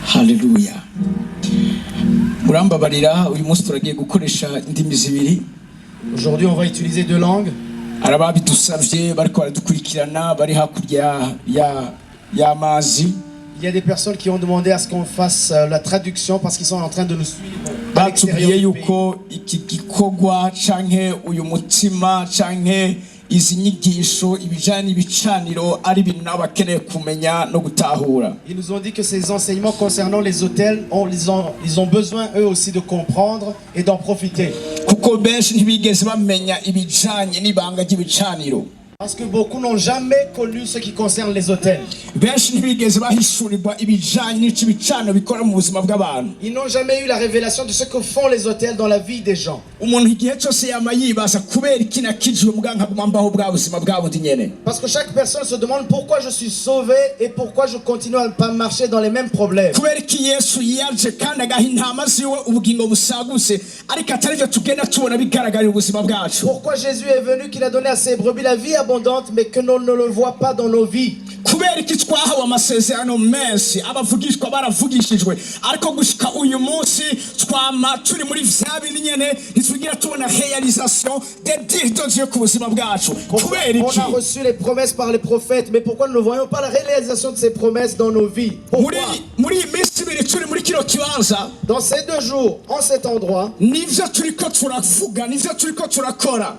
Haleluya. Murambabarira uyu munsi turagiye gukoresha indimi zibiri. Aujourd'hui on va utiliser deux langues. Arababidusavye bariko baradukurikirana bari hakurya y'amazi. Il y a des personnes qui ont demandé à ce qu'on fasse la traduction parce qu'ils sont en train de nous suivre. Batubwiye yuko iki gikorwa canke uyu mutima canke izi nyigisho ibijanye n'ibicaniro ari ibintu n'abakeneye kumenya no gutahura. Ils nous ont dit que ces enseignements concernant les autels, ils ont besoin eux aussi de comprendre et d'en profiter. Kuko benshi ntibigeze bamenya ibijanye n'ibanga ry'ibicaniro. Parce que beaucoup n'ont jamais connu ce qui concerne les autels. Ils n'ont jamais eu la révélation de ce que font les autels dans la vie des gens. Parce que chaque personne se demande pourquoi je suis sauvé et pourquoi je continue à ne pas marcher dans les mêmes problèmes. Pourquoi Jésus est venu, qu'il a donné à ses brebis la vie abondante, mais que l'on ne le voit pas dans nos vies. On a reçu les promesses par les prophètes, mais pourquoi nous ne voyons pas la réalisation de ces promesses dans nos vies? Pourquoi? Dans ces 2 jours, en cet endroit,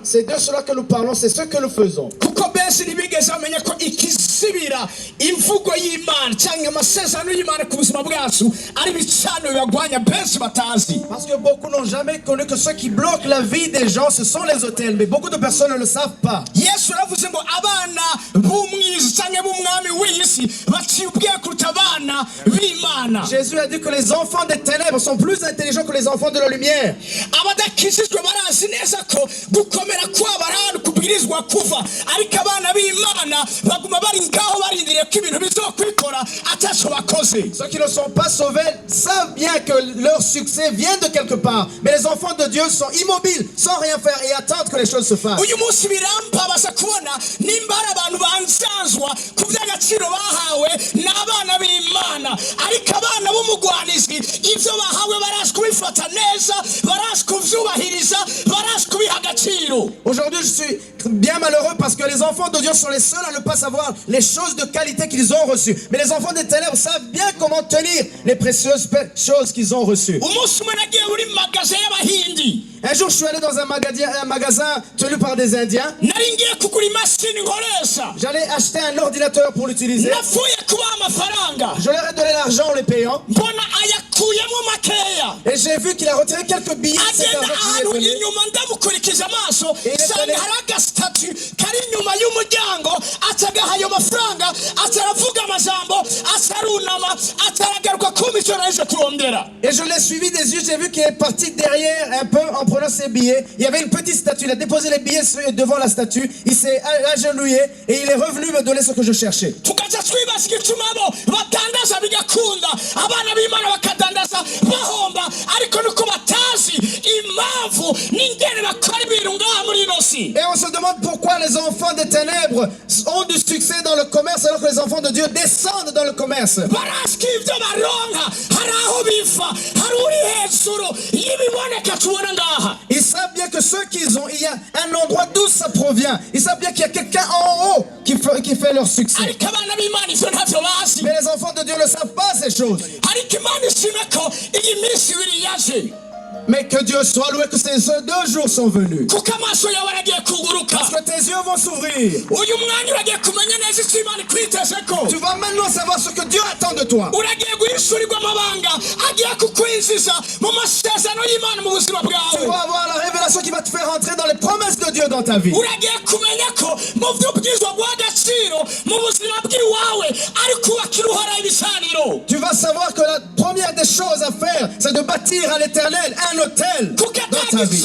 c'est de cela que nous parlons, c'est ce que nous faisons. Parce que beaucoup n'ont jamais connu que ce qui bloque la vie des gens, ce sont les autels, mais beaucoup de personnes ne le savent pas. Jésus a dit que les enfants des ténèbres sont plus intelligents que les enfants de la lumière. Ceux qui ne sont pas sauvés savent bien que leur succès vient de quelque part, mais les enfants de Dieu sont immobiles, sans rien faire et attendent que les choses se fassent. Aujourd'hui, je suis bien malheureux parce que les enfants de Dieu sont les seuls à ne pas savoir les choses de qualité qu'ils ont reçues. Mais les enfants des ténèbres savent bien comment tenir les précieuses choses qu'ils ont reçues. Un jour, je suis allé dans un magasin tenu par des Indiens. J'allais acheter un ordinateur pour l'utiliser. Je leur ai donné l'argent en les payant. Et j'ai vu qu'il a retiré quelques billets. Et je l'ai suivi des yeux, j'ai vu qu'il est parti derrière un peu en prenant ses billets. Il y avait une petite statue, il a déposé les billets devant la statue, il s'est agenouillé et il est revenu me donner ce que je cherchais. Et on se demande pourquoi les enfants des ténèbres ont du succès dans le commerce alors que les enfants de Dieu descendent dans le commerce. Ils savent bien que ceux qu'ils ont, il y a un endroit d'où ça provient. Ils savent bien qu'il y a quelqu'un en haut qui fait leur succès. Mais les enfants de Dieu ne savent pas ces choses. Mais que Dieu soit loué que ces 2 jours sont venus. Parce que tes yeux vont s'ouvrir. Tu vas maintenant savoir ce que Dieu attend de toi. Tu vas avoir la révélation qui va te faire entrer dans les promesses de Dieu dans ta vie. Tu vas savoir que la première des choses à faire, c'est de bâtir à l'Éternel un hôtel dans ta vie.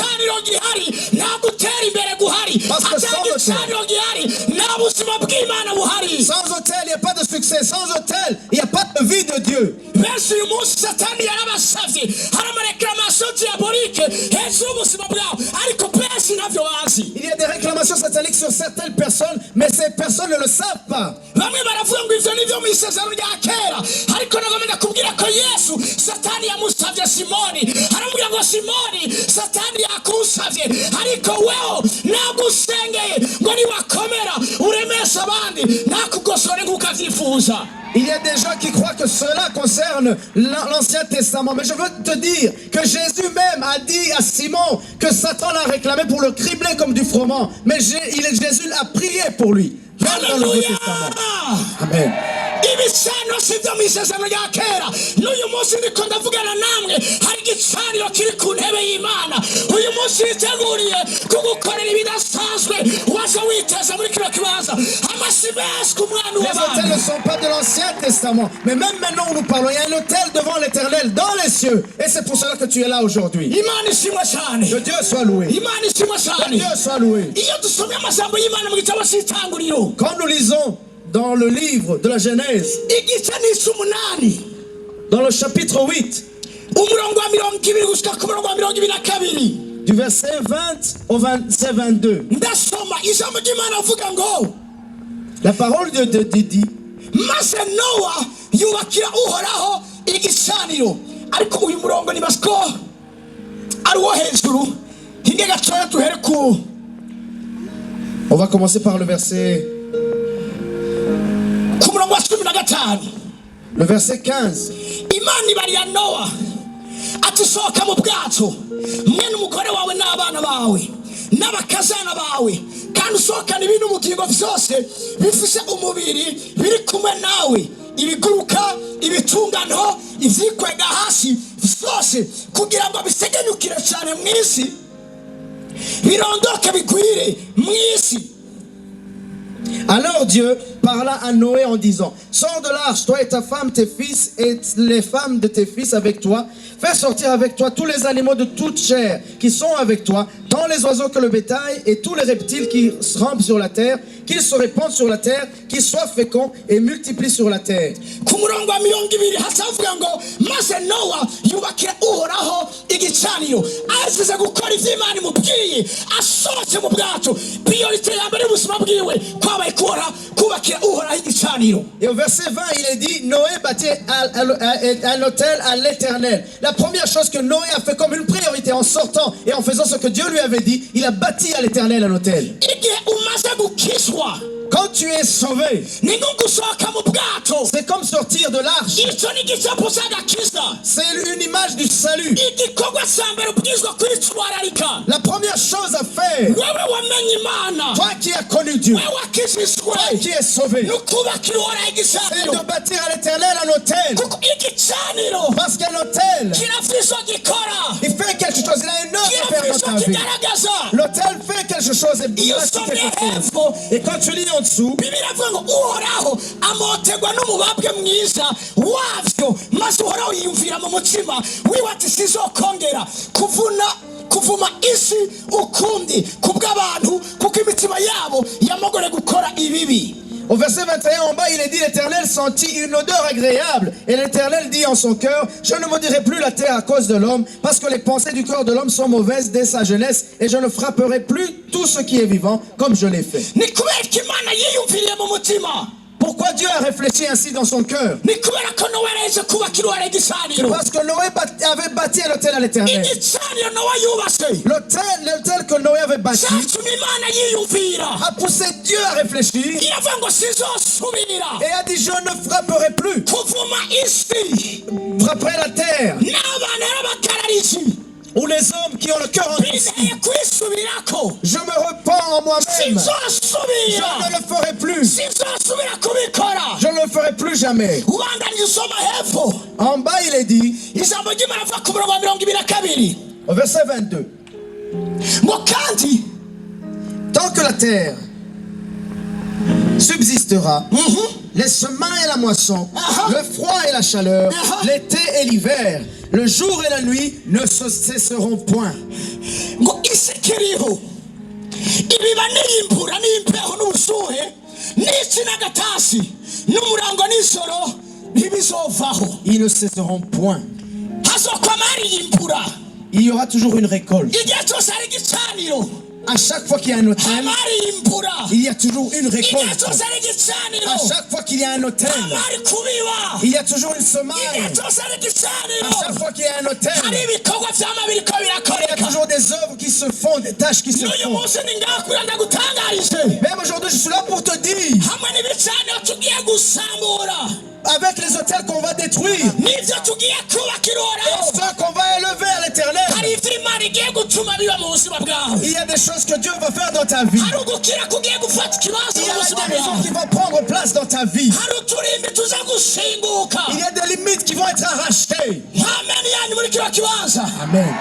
Parce que sans hôtel, il n'y a pas de succès. Sans hôtel, il n'y a pas de vie de Dieu. Il y a des réclamations sataniques sur certaines personnes, mais ces personnes ne le savent pas. yamusavye Simoni aramubwira ngo Simoni Satani yakusavye ariko weho nagusengeye ngo niwakomera uremesha abandi nakugosore nk'ukavyifuza. Il y a des gens qui croient que cela concerne l'Ancien Testament. Mais je veux te dire que Jésus même a dit à Simon que Satan l'a réclamé pour le cribler comme du froment. Mais Jésus a prié pour lui. Dans le Nouveau Testament. Amen. Ibisano sivyo misezerano ya kera n'uyu munsi ndiko ndavugana namwe hari igicaniro kiri ku ntebe y'Imana. Uyu munsi yiteguriye kugukorera ibidasanzwe waza witeza muri kino kibanza amasimes ku mwana Les autels ne sont pas de l'Ancien Testament, mais même maintenant où nous parlons, il y a un autel devant l'Éternel dans les cieux, et c'est pour cela que tu es là aujourd'hui. Imana ishimwe cyane. Que Dieu soit loué. Imana ishimwe Que cyane. Dieu soit loué. Iyo dusomye amajambo y'Imana mu gitabo cy'Itanguriro Quand nous lisons dans le livre de la Genèse, igice n'isumunani dans le chapitre 8, umurongo wa 20 gushika ku murongo wa 22 du verset 20 au verset 22, ndasoma ijambo ry'Imana avuga ngo la parole de Dieu dit: maze Nowa yubakira Uhoraho igicaniro. Ariko uyu murongo ni basiko ari wo hejuru hinge gatoya tuhere ku. On va commencer par le verset, Ku murongo wa 15 le verset 15. Imana ibarira Nowa ati sohoka mu bwato mwe n'umugore wawe n'abana bawe n'abakazana bawe kandi usohokana ibintu ubugingo vyose bifise umubiri biri kumwe nawe, ibiguruka, ibitungano, ivyikwega hasi vyose, kugira ngo bisegenyukire cyane mw'isi birondoke bigwire mw'isi. Alors Dieu parla à Noé en disant: sors de l'arche, toi et ta femme, tes fils et les femmes de tes fils avec toi. Fais sortir avec toi tous les animaux de toute chair qui sont avec toi, tant les oiseaux que le bétail et tous les reptiles qui rampent sur la terre, qu'ils se répandent sur la terre, qu'ils soient féconds et multiplient sur la terre. Ku murongo wa 20 hasavuga ngo maze Nowa yubakira Uhoraho igicaniro. Azize gukora ivy'Imana imubwiye asohotse mu bwato. Priorité ya mbere y'ubuzima bwiwe kwabaye kubakira Uhoraho igicaniro. Et au verset 20, il est dit: Noé bâtit un autel à l'Éternel. La première chose que Noé a fait comme une priorité en sortant et en faisant ce que Dieu lui avait dit, il a bâti à l'Éternel un autel. Igihe umaze gukizwa, Quand tu es sauvé, ni nko gusohoka mu bwato. c'est comme sortir de l'arche. Ico ni igicapo c'agakiza. C'est une image du salut. Igikorwa ca mbere ubwirizwa kwitwararika. La première chose à faire, Wewe wamenye Imana, toi qui as connu Dieu, wewe wakijijwe, toi qui es sauvé, ni ukubakira Uhoraho c'est igicaniro. de bâtir à l'Éternel un autel. Kuko igicaniro Parce qu'un autel, kirafise ico gikora, il fait quelque chose, il a une œuvre à faire kirafise dans ico ta vie. kigaragaza. L'autel fait quelque chose et Iyo bâtit usomye quelque chose. hepfo, Et quand tu lis en dessous, Bibiliya ivuga ngo Uhoraho amotegwa n'umubabwe mwiza wavyo, maze Uhoraho yiyumvira mu mutima wiwe ati sizokongera kuvuma isi ukundi kubw'abantu kuko imitima yabo yamogore gukora ibibi. au verset 21 en bas, il est dit: l'Éternel sentit une odeur agréable. Et l'Éternel dit en son cœur: je ne maudirai plus la terre à cause de l'homme, parce que les pensées du cœur de l'homme sont mauvaises dès sa jeunesse, et je ne frapperai plus tout ce qui est vivant comme je l'ai fait. Ni kubera ko Imana yiyumviriye mu mutima. Pourquoi Dieu a réfléchi ainsi dans son cœur? Ni kubera ko Nowa yaje kubakira Uhoraho igicaniro. Parce que Noé avait bâti un autel à l'Éternel. Igicaniro Nowa yubatse L'autel que Noé avait bâti cyatumye Imana yiyumvira. a poussé Dieu à réfléchir Iravuga ngo sizosubira et a dit: je ne frapperai plus, kuvuma isi frapperai la terre, n'abana b'abakararisi ou les hommes qui ont le cœur endurci. bizeye kwisubirako. Je me repens en moi-même, je Sizosubira, ne le ferai plus, sizosubira kubikora. je ne le ferai plus jamais. Ubandanyije usoma hepfo En bas, il est dit, ijambo ry'Imana rivuga ku murongo wa 22 au verset 22, ngo kandi tant que la terre subsistera, les semences et la moisson, le froid et la chaleur, l'été et l'hiver, le jour et la nuit ne se cesseront point. ngo isi kiriho ibiba n'imvura n'impeho n'ubushuhe n'iki n'agatasi n'umurango n'ijoro ntibizovaho. Ils ne cesseront point. Hazokwama hari imvura Il y aura toujours une récolte. igihe cyose hari igicaniro. À chaque fois qu'il y a un autel, hamari imvura il y a toujours une igihe récolte. cyose ari igicaniro À chaque fois qu'il y a un autel, hamari kubiba il y a toujours une igihe semaille. cyose ari À igicaniro chaque fois qu'il y a un hari autel, ibikorwa vyama biriko il y a birakoreka toujours des œuvres qui se font, des tâches qui se n'uyu font. munsi ni ngakurira ndagutangarije Même aujourd'hui, je suis là pour te dire, hamwe n'ibicaniro tugiye gusambura avec les autels qu'on va détruire, n'ivyo tugiye kubakira uhoraho ceux qu'on va élever à l'éternel, hari ivyo imana igiye gutuma biba mu buzima bwawe il y a des choses que Dieu va faire dans ta vie. hari ugukira kugiye gufata ikibanza Il y mu a la buzima guérison bwawe qui va prendre place dans ta vie. hari uturimbi tuza gushinguka Il y a des limites qui vont être arrachetées. ntameni yanyu muri kino kibanza Amen.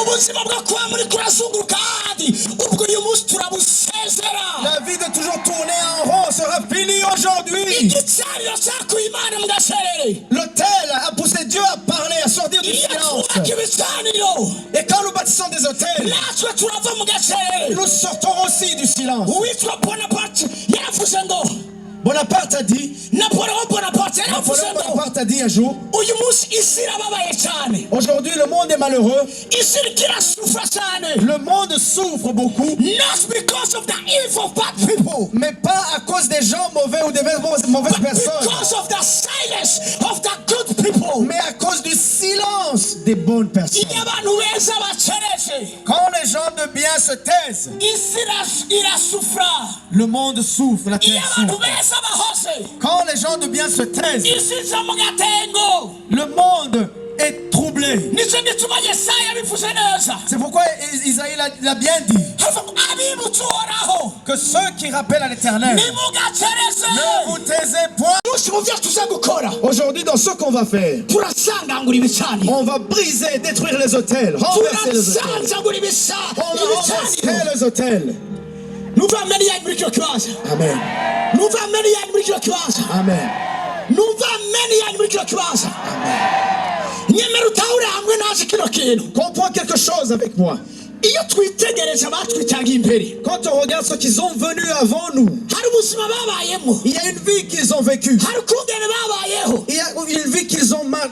ubuzima bwo kuba muri kurazunguruka ahandi ubwo uyu munsi turabusezera La vie de toujours tourner en rond sera finie aujourd'hui. igicaniro cyakuye imana mu gaserere L'autel a poussé Dieu à parler, à sortir du iyo silence. twubaka ibicaniro Et quand nous bâtissons des autels, natwe turava mu gaserere nous sortons aussi du silence. uwitwa bonaparte yaravuze ngo Bonaparte a dit, napoleon bonaparte yaravuze Napoléon ngo Bonaparte a dit un jour, uyu munsi isi irababaye cyane aujourd'hui le monde est malheureux, isi iriko irasufura cyane le monde souffre beaucoup, not because of the evil of bad people mais pas à cause des gens mauvais ou des mauvaises personnes, because of the silence of the good people mais à cause du silence des bonnes personnes. iyo abantu beza bacereje Quand les gens de bien se taisent, isi irasufura le monde souffre, la iyo terre abantu souffre. beza bahose Quand les gens de bien se taisent, isi iza mu gatengo le monde est troublé. nicyo gituma yesaya bivuze neza C'est pourquoi Isaïe l'a bien dit, havuga ngo abibutse uhoraho que ceux qui rappellent à l'éternel, nimugacereze ne vous taisez point. umunsi mu byo tuza gukora Aujourd'hui, dans ce qu'on va faire, turasangangura ibicaniro on va briser, détruire les hôtels, renverser les hôtels. turasanzangura On va renverser ibicaniro les hôtels. numva meni yanyu muri kino kibanza Amen. numva meni yanyu muri kino kibanza Amen. numva meni yanyu muri kino kibanza nyemera utahure hamwe naje kino kintu Comprends quelque chose avec moi. iyo twitegereje abatwitangiye imbere Quand on regarde ceux qui sont venus avant nous, hari ubuzima babayemo il y a une vie qu'ils ont vécue. hari ukungene babayeho Il y a une vie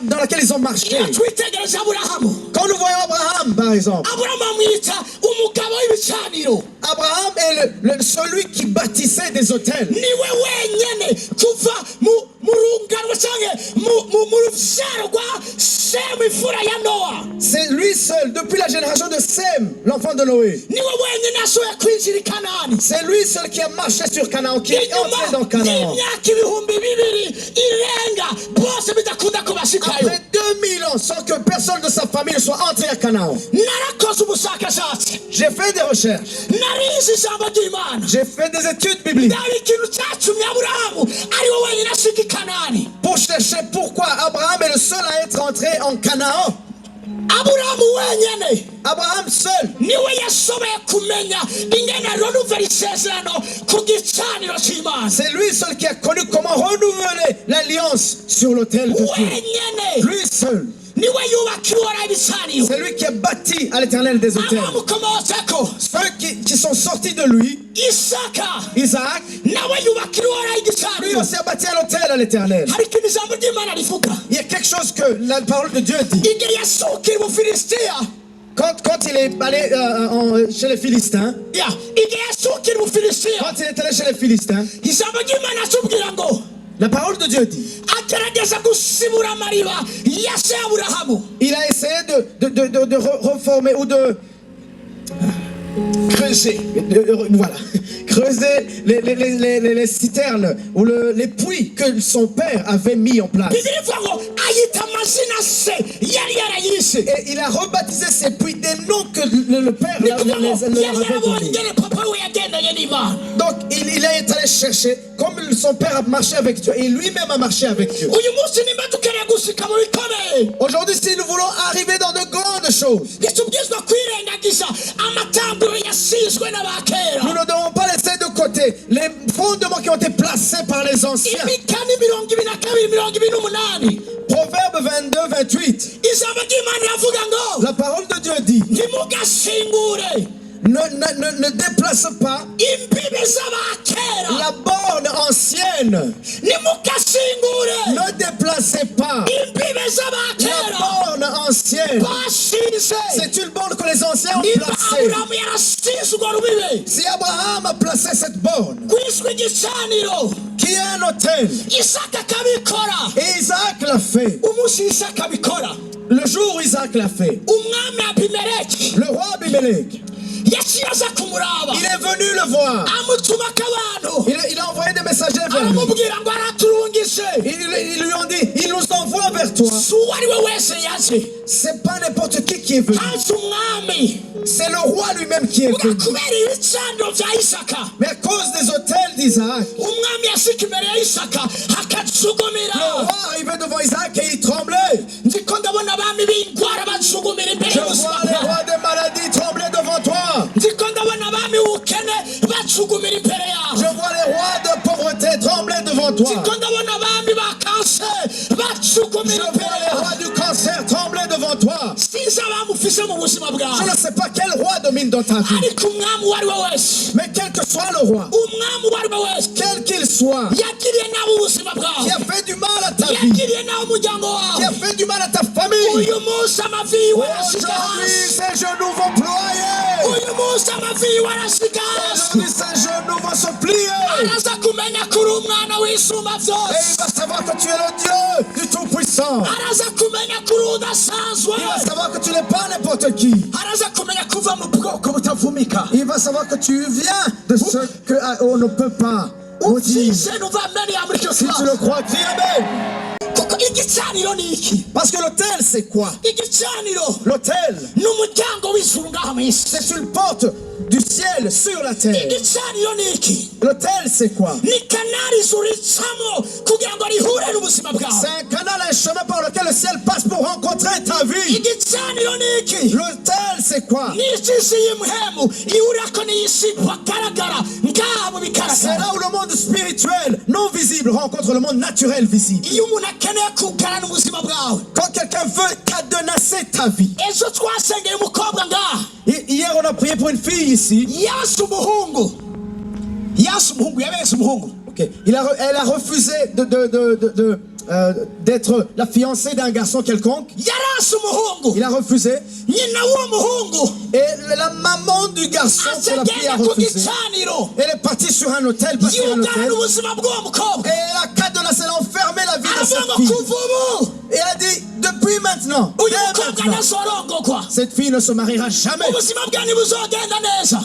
dans laquelle ils ont marché. iyo twitegereje aburahamu Quand nous voyons Abraham, par exemple, aburahamu amwita umugabo w'ibicaniro Abraham est celui qui bâtissait des hôtels. niwe wenyene kuva mu rungano cyangwa mu rubyaro rwa shemu imfura ya nowa C'est lui seul, depuis la génération de Sem, l'enfant de Noé. niwe wenyine ashoboye kwinjira i kanani C'est lui seul qui a marché sur Canaan, qui est entré dans Canaan. y'imyaka ibihumbi bibiri irenga bose bidakunda kubashikayo Après 2000 ans, sans que personne de sa famille ne soit entré à Canaan. narakoze ubushakashatsi J'ai fait des recherches. narize ijambo ry'imana J'ai fait des études bibliques ndaba ikintu cyatumye aburahamu ari we wenyine ashika i kanani pour chercher pourquoi Abraham est le seul à être entré en Canaan. aburahamu wenyene Abraham seul, niwe yashoboye kumenya ingene renuvera isezerano ku gicaniro cy'imana c'est lui seul qui a connu comment renouveler l'alliance sur l'autel de Dieu. wenyene Lui seul, niwe yubakira uhoraho ibicaniro c'est lui qui a bâti à l'éternel des hôtels. abamukomotseko Ceux qui sont sortis de lui, isaka Isaac, nawe yubakira uhoraho lui igicaniro aussi a bâti un hôtel à l'éternel. hari ikintu ijambo ry'imana rivuga Il y a quelque chose que la parole de Dieu dit. igihe yasukira umufilisitiya Quand il est allé chez les Philistins, igihe yasukira umufilisitiya quand il est allé chez les Philistins, ijambo ry'imana atubwira ngo la parole de Dieu dit, agerageza gusibura amariba ya se aburahamu il a essayé de reformer ou de creuser, voilà, creuser les citernes ou les puits que son père avait mis en place. bibiri ivuga ngo ayita amazina se yari yarayise Et il a rebaptisé ces puits des noms que le père ni leur kuvuga ngo avait yari yarabonye donnés. ingene papa we yagendanye n'imana Donc il est allé chercher, comme son père a marché avec Dieu, et lui-même a marché avec Dieu. uyu munsi nimba dukeneye gushika mu bikomeye Aujourd'hui, si nous voulons arriver dans de grandes choses, ntitubwirizwa kwirengagiza amatamburo yasizwe n'abakera nous ne devons pas laisser de côté les fondements qui ont été placés par les anciens. imikani 22 28 Proverbe 22, 28. ijambo ry'imana riravuga ngo La parole de Dieu dit, ntimugashingure ne déplace pas imbibi z'abakera la borne ancienne. ntimugashingure Ne déplacez pas imbibi la z'abakera borne ancienne. ancienne. bashinze C'est une borne que les anciens ont niba placée. aburamu yarasize urwo rubibe Si Abraham a placé cette borne, kwiswe igicaniro qui est un autel, isaka akabikora et Isaac l'a fait, umunsi isaka abikora le jour où Isaac l'a fait, umwami abimeleki le roi Abimelech, yaciye aza kumuraba il est venu le voir. amutumako abantu Il a envoyé des messagers vers lui. aramubwira ngo araturungise Ils lui ont dit, il nous envoie vers toi. si uwo ari we wese yaje C'est pas n'importe qui est venu. haje umwami C'est le roi lui-même qui est venu. kubera ibicaniro bya isaka Mais à cause des autels d'Isaac, umwami yashika imbere ya isaka le akacugumira roi arrivait devant Isaac et il tremblait. ndiko ndabona abami b'indwara bacugumira imbere Je vois y'ubuzima les bwawe rois des maladies trembler devant toi. ndiko ndabona abami b'ubukene bacugumira imbere yawe Je vois les rois de pauvreté trembler devant toi. ndiko ndabona abami ba kanseri Je bacugumira vois imbere les yawe rois du cancer trembler devant toi. sinzi abami ufise mu buzima Je bwawe ne sais pas quel roi domine dans ta vie. ariko umwami uwo ari we wese Mais quel que soit le roi, umwami uwo ari we wese quel qu'il soit, yagiriye nabi ubuzima bwawe qui a fait du mal à ta vie, yagiriye nabi umuryango qui a wawe fait du mal à ta famille, uyu munsi amavi yiwe arashika aujourd'hui hasi ses genoux vont ployer. uyu munsi amavi yiwe arashika hasi Aujourd'hui ses genoux vont se plier. araza kumenya ko uri umwana w'isumba Et byose il va savoir que tu es le Dieu du Tout-Puissant. araza kumenya ko uri udasanzwe Il va savoir que tu n'es pas n'importe qui. araza kumenya ko uva mu bwoko butavumika Il va savoir que tu viens de ce qu'on ne peut pas maudire. ubyise nuva mbere ya muri icyo Si tu kibazo le crois, crie Amen. kuko igicaniro ni iki Parce que l'autel, c'est quoi? igicaniro L'autel, ni umuryango w'ijuru ngaha mu isi c'est une porte du ciel sur la terre. igicaniro ni iki L'autel, c'est quoi? ni kanari ijuru ricamo kugira ngo rihure n'ubuzima bwawe C'est un canal, un chemin par lequel le ciel passe pour rencontrer ta vie. igicaniro ni iki L'autel, c'est quoi? ni ijisi y'umuhemu ihurako n'iyisi bagaragara ngaha mu C'est bigaragara là où le monde spirituel, non visible, rencontre le monde naturel visible. iyo umuntu akeneye kugarana ubuzima bwawe Quand quelqu'un veut cadenasser ta vie. ejo twasengeye umukobwa ngaha Hier, on a prié pour une fille ici. yasi umuhungu yabese umuhungu Ok. Elle a refusé d'être la fiancée d'un garçon quelconque. yarasi umuhungu Il a refusé. nyina w'uwo muhungu Et la maman du garçon que la fille a azagenda ku refusé, gicaniro elle est partie sur un hôtel, pas sur un yugarana hôtel. ubuzima bw'uwo mukobwa Et elle a cadenassé, elle a enfermé la vie de aravuga cette ngo fille. kuva ubu Et elle a dit, depuis maintenant, uyu dès mukobwa maintenant, ntazorongogwa cette fille ne se mariera jamais. ubuzima bwe ntibuzogenda neza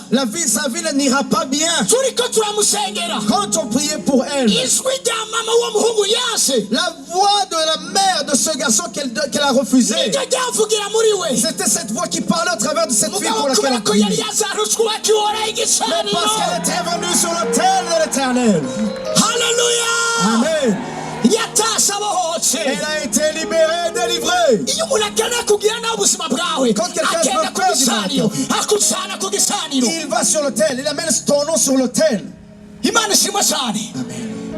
Sa vie n'ira pas bien. turiko turamusengera Quand on priait pour elle, ijwi rya mama w'uwo muhungu yase la voix de la mère de ce garçon qu'elle a refusé, niryo ryavugira muri we c'était cette voix qui parlait au travers de cette fille pour mugabo laquelle kubera on ko yari priait. yazarutswe uwakiwora Mais igicaniro parce qu'elle était venue sur l'autel de l'éternel. haleluya Amen. yatashe abohotse Elle a été libérée, délivrée. iyo umuntu akeneye kugira nawe ubuzima bwawe Quand quelqu'un agenda veut ku faire du gicaniro mal, akucana ku gicaniro Il va sur l'autel, il amène ton nom sur l'autel. imana ishimwe cyane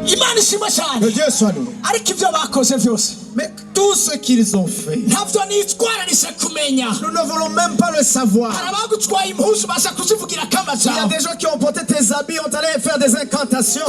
imana ishimwe Que cyane Dieu soit loué. ariko ibyo bakoze byose Mais tout ce qu'ils ont fait, ntabyo nitwararise kumenya nous ne voulons même pas le savoir. hari abagutwaye impuzu baza kuzivugira Il y a kamazawe des gens qui ont porté tes habits, ont allé faire des incantations.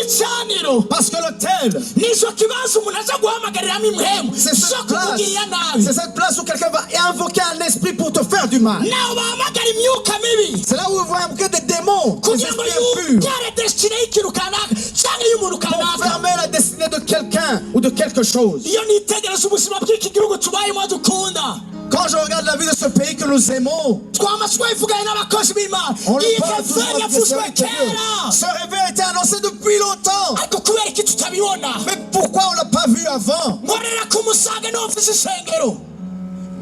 igicaniro Parce que l'autel, nicyo kibazo umuntu aza guhamagariramo imhemu c'est zo cette place. kumugirira nabi C'est cette place où quelqu'un va invoquer un esprit pour te faire du mal. nawe bahamagara imyuka mibi C'est là où ils vont invoquer des démons, des kugira ngo esprits impurs, yugare desitine y'ikintu kanaka cyangwa y'umuntu pour kanaka fermer la destinée de quelqu'un ou de quelque chose. iyo nitegereza ubuzima bw'iki gihugu tubayemo dukunda Quand je regarde la vie de ce pays que nous aimons, twama twayivuganye n'abakozi b'imana on le iyi parle toujours keveri avec des yavuzwe services de Dieu. kera Ce réveil a été annoncé depuis longtemps. ariko kubera iki tutabibona Mais pourquoi on ne l'a pas vu avant? nkorera ku musaga niho mfise isengero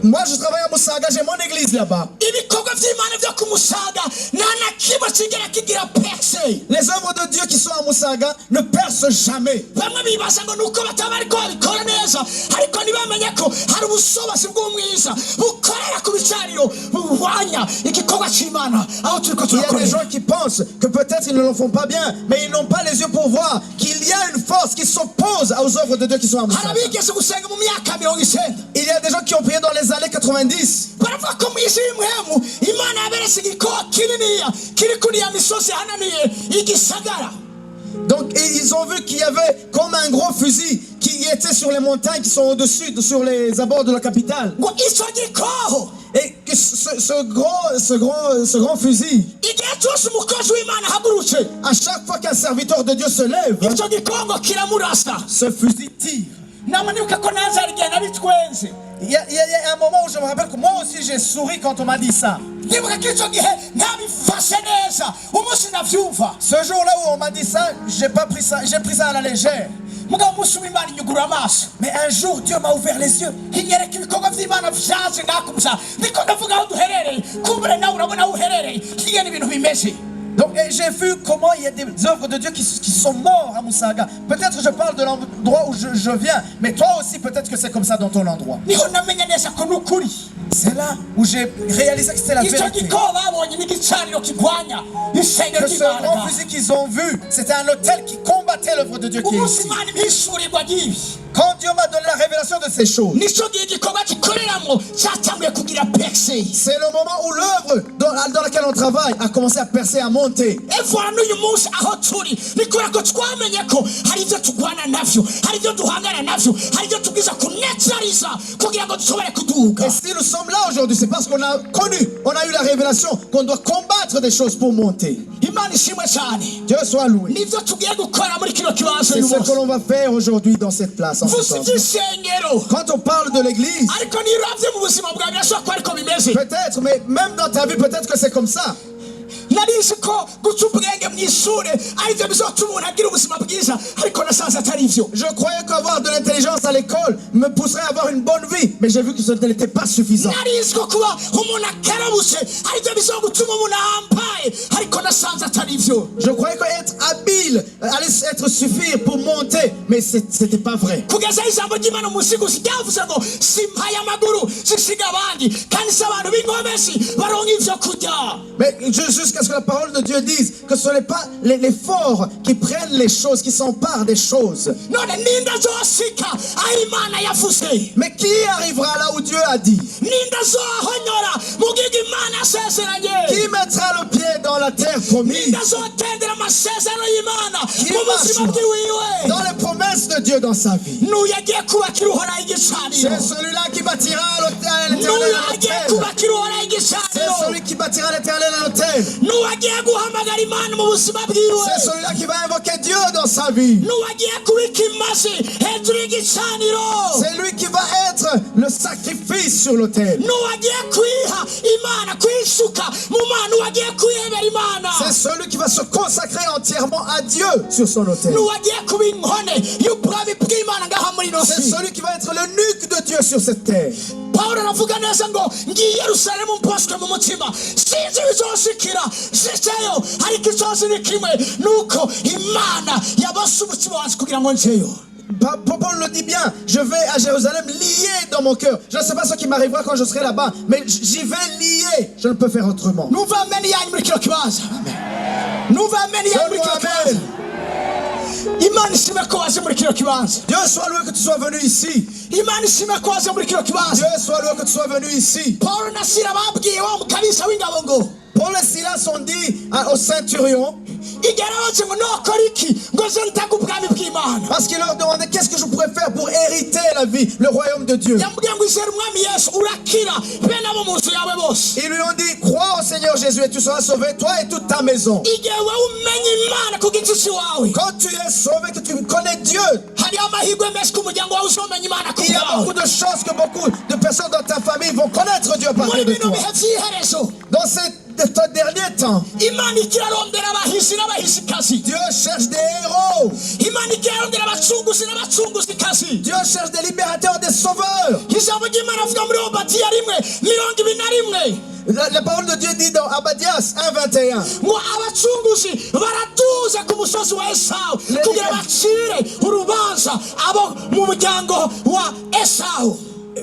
Moi, je travaille à Moussaga, j'ai mon église là-bas. ibikorwa by'imana byo ku musaga nta na kimwe kigera kigira pekise Les œuvres de Dieu qui sont à Moussaga ne percent jamais. bamwe bibaza ngo ni uko bataba bariko babikora neza ariko ntibamenye ko hari ubusobozi bw'umwiza bukorera ku bicaniro buhwanya igikorwa cy'imana aho turiko Il y a des turakorera gens qui pensent que peut-être ils ne le font pas bien, mais ils n'ont pas les yeux pour voir qu'il y a une force qui s'oppose aux œuvres de Dieu qui sont à hari Moussaga. abigeze gusenga mu myaka 90 Il y a des gens qui ont prié dans les années 90. baravuga ko mu isi y'umuhemu imana yaberetse igikowa kininiya kiri kuri ya misozi ihanamiye igisagara Donc ils ont vu qu'il y avait comme un gros fusil qui était sur les montagnes qui sont au-dessus, sur les abords de la capitale. ngo icyo gikoho Et que ce grand fusil, igihe cyose umukozi w'imana ahagurutse à chaque fois qu'un serviteur de Dieu se lève, icyo gikoho ngo kiramurasa. ce fusil tire. namwe nibuka ko nanze hari igihe nabitwenze Il y a un moment où je me rappelle que moi aussi j'ai souri quand on m'a dit ça. ndibuka ko icyo gihe ntabifashe neza umunsi nabyumva. Ce jour-là où on m'a dit ça, j'ai pris ça à la légère. mugabo umunsi w'imana inyugurura amaso Mais un jour, Dieu m'a ouvert les yeux. inyereka ibikorwa by'imana byaje ngakumsa ndiko ndavuga aho duherereye kumbure nawe urabona aho uherereye kigena ibintu bimeze. Donc j'ai vu comment il y a des œuvres de Dieu qui sont morts à Musaga. Peut-être je parle de l'endroit où je viens, mais toi aussi peut-être que c'est comme ça dans ton endroit. niho namenya neza ko ni ukuri. C'est là où j'ai réalisé que c'était la icyo vérité. gikoho babonye n'igicaniro kirwanya isengero Que ce grand ry'imana. fusil qu'ils ont vu, c'était un hôtel qui combattait l'œuvre de Dieu qui est umunsi ici. imana impishurirwa ry'ibi Quand Dieu m'a donné la révélation de ces choses, nicyo gihe igikorwa gikoreramo cyatanguye kugira pekisi. c'est le moment où l'œuvre dans laquelle on travaille a commencé à percer, à monter. evura n'uyu munsi aho turi ni kubera ko twamenye ko hari ibyo turwana navyo, hari ibyo duhangana navyo, hari ibyo tubwiza kunetraliza kugira ngo dushobore kuduga. Et si nous sommes là aujourd'hui, c'est parce qu'on a connu, on a eu la révélation qu'on doit combattre des choses pour monter. imana ishimwe cyane. Dieu soit loué. nibyo tugiye gukora muri kino kibanza C'est uyu ce que munsi. l'on va faire aujourd'hui dans cette place. En ce vuze temps. iby'isengero Quand on parle de l'église, ariko niravye mu buzima bwawe birashobora kuba ariko bimeze. peut-être, mais même dans ta vie, peut-être que c'est comme ça. narizi ko guca ubwenge mu ishuri aribyo bizotuma umuntu agira ubuzima bwiza ariko nasanze atari byo. Je croyais qu'avoir de l'intelligence à l'école me pousserait à avoir une bonne vie, mais j'ai vu que ce n'était pas suffisant. narizi ko kuba umuntu akarabutse aribyo bizogutuma umuntu ahambaye ariko nasanze atari byo. Je croyais qu'être habile allait être suffire pour monter, mais c'était pas vrai. kugeza ijambo ry'imana umusiguzi ryavuze ngo simpaye amaguru zisiga abandi kandi si abantu b'inkomezi baronka ibyo kurya. Mais jusqu'à ce que la parole de Dieu dise que ce n'est pas les forts qui prennent les choses, qui s'emparent des choses. none ninde azosika aho imana yavuze? Mais qui arrivera là où Dieu a dit? ninde azohonyora mu gihugu imana yasezeranye? Qui mettra le pied dans la terre promise? ninde azotendera amasezerano y'imana Qui mu buzima marchera bwiwiwe? dans les promesses de Dieu dans sa vie? n'uyu agiye kubakira uhoraho C'est igicaniro. celui-là qui bâtira l'éternel n'uyu à agiye l'autel. kubakira uhoraho C'est igicaniro. celui qui bâtira l'éternel à l'autel. n'uyu agiye guhamagara imana mu buzima bwiwe. C'est celui-là qui va invoquer Dieu dans sa vie. n'uyu agiye kubika imasi hejuru y'igicaniro. C'est lui qui va être le sacrifice sur l'autel. n'uyu agiye kwiha imana kwisuka mu mana. n'uyu agiye kwihebera imana. C'est celui qui va se consacrer entièrement à Dieu sur son autel. n'uyu agiye kuba inkone y'ubwami bw'imana ngaha muri ino C'est si. celui qui va être le nuque de Dieu sur cette terre. pawulo aravuga neza ngo ngiye yerusalemu mposwe mu mutima sinzi bizoshikira zicayo ariko icozi ni kimwe nuko imana yabose umutima wanjye kugira ngo njeyo. Paul le dit bien, je vais à Jérusalem lié dans mon cœur. Je ne sais pas ce qui m'arrivera quand je serai là-bas, mais j'y vais lié. Je ne peux faire autrement. numva ameni yanyu muri kino kibanza. numva ameni yanyu muri kino kibanza. imana ishime ko waje muri kino kibanza. Dieu soit loué que tu sois venu ici. imana ishime ko waje muri kino kibanza. Dieu soit loué que tu sois venu ici. pawulo na sila babwiye wa mukabisha w'ingabo ngo Paul et Silas ont dit au centurion, igerahoje ngo nokora iki ngo ze ntaga ubwami bw'imana. parce qu'il leur demandait qu'est-ce que je pourrais faire pour hériter la vie, le royaume de Dieu. yamubwiye ngo izere umwami yesu urakira be nabo mu nzu yawe bose. Ils lui ont dit, crois au Seigneur Jésus et tu seras sauvé, toi et toute ta maison. igihe wowe umenya imana ku giti wawe Quand tu es sauvé, que tu connais Dieu, hariho amahirwe menshi ku muryango wawe uzomenya imana ku il y a bwawe. beaucoup de chances que beaucoup de personnes dans ta famille vont connaître Dieu à partir muri de bino toi. bihe by'iherezo Dans ces derniers temps, imana ikirarondera abahisi n'abahisikazi. Dieu cherche des héros. imana ikirarondera abacunguzi n'abacunguzikazi. Dieu cherche des libérateurs, des sauveurs. ijambo ry'imana avuga muri obadiya 1:21 La parole de Dieu dit dans Abadias 1:21 ngo abacunguzi baratuze ku musozi wa esawu kugira bacire urubanza abo mu muryango wa esawu.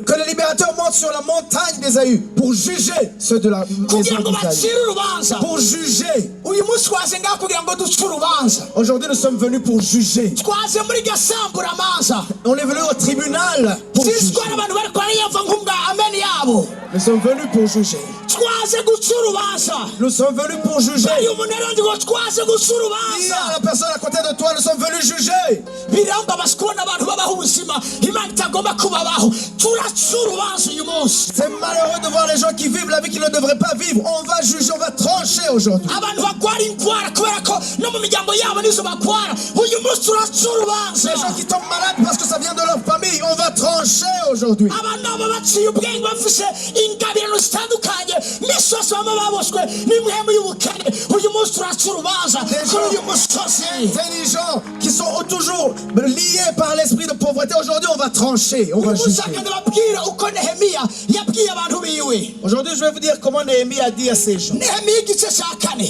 que les libérateurs montent sur la montagne d'Ésaü pour juger ceux de la maison kugira ngo d'Ésaü. bacire urubanza. Pour juger. uyu munsi twaje ngaha kugira ngo duce urubanza. Aujourd'hui, nous sommes venus pour juger. twaje muri gasamburamanza. On est venu au tribunal pour juger. sisitwara abantu bari kwariyumva nk'ubwa ameni yabo. Nous sommes venus pour juger. twaze guca urubanza. Nous sommes venus pour juger. bari umuntu arundi ngo twaze guca Dis urubanza. à la personne à côté de toi, nous sommes venus juger. birambabaza kubona abantu babaho ubuzima imana itagomba kubabaho. turaca urubanza uyu munsi. C'est malheureux de voir les gens qui vivent la vie qu'ils ne devraient pas vivre. On va juger, on va trancher aujourd'hui. abantu barwara indwara kubera ko no mu miryango yabo nizo barwara. uyu munsi turaca urubanza. Les gens qui tombent malades parce que ça vient de leur famille, on va trancher aujourd'hui. abantu abo baciye ubwenge bafise ingabirano zitandukanye misi yose baba baboshwe n'imihembo y'ubukene. uyu munsi turaca urubanza kuri uyu musozi. Intelligents qui sont toujours liés par l'esprit de pauvreté. Aujourd'hui, on va trancher, on va uyu munsi juger. akandi babwira uko nehemiya yabwiye abantu biwe. Aujourd'hui, je vais vous dire comment Néhémie a dit à ces gens. nehemiya igice cya kane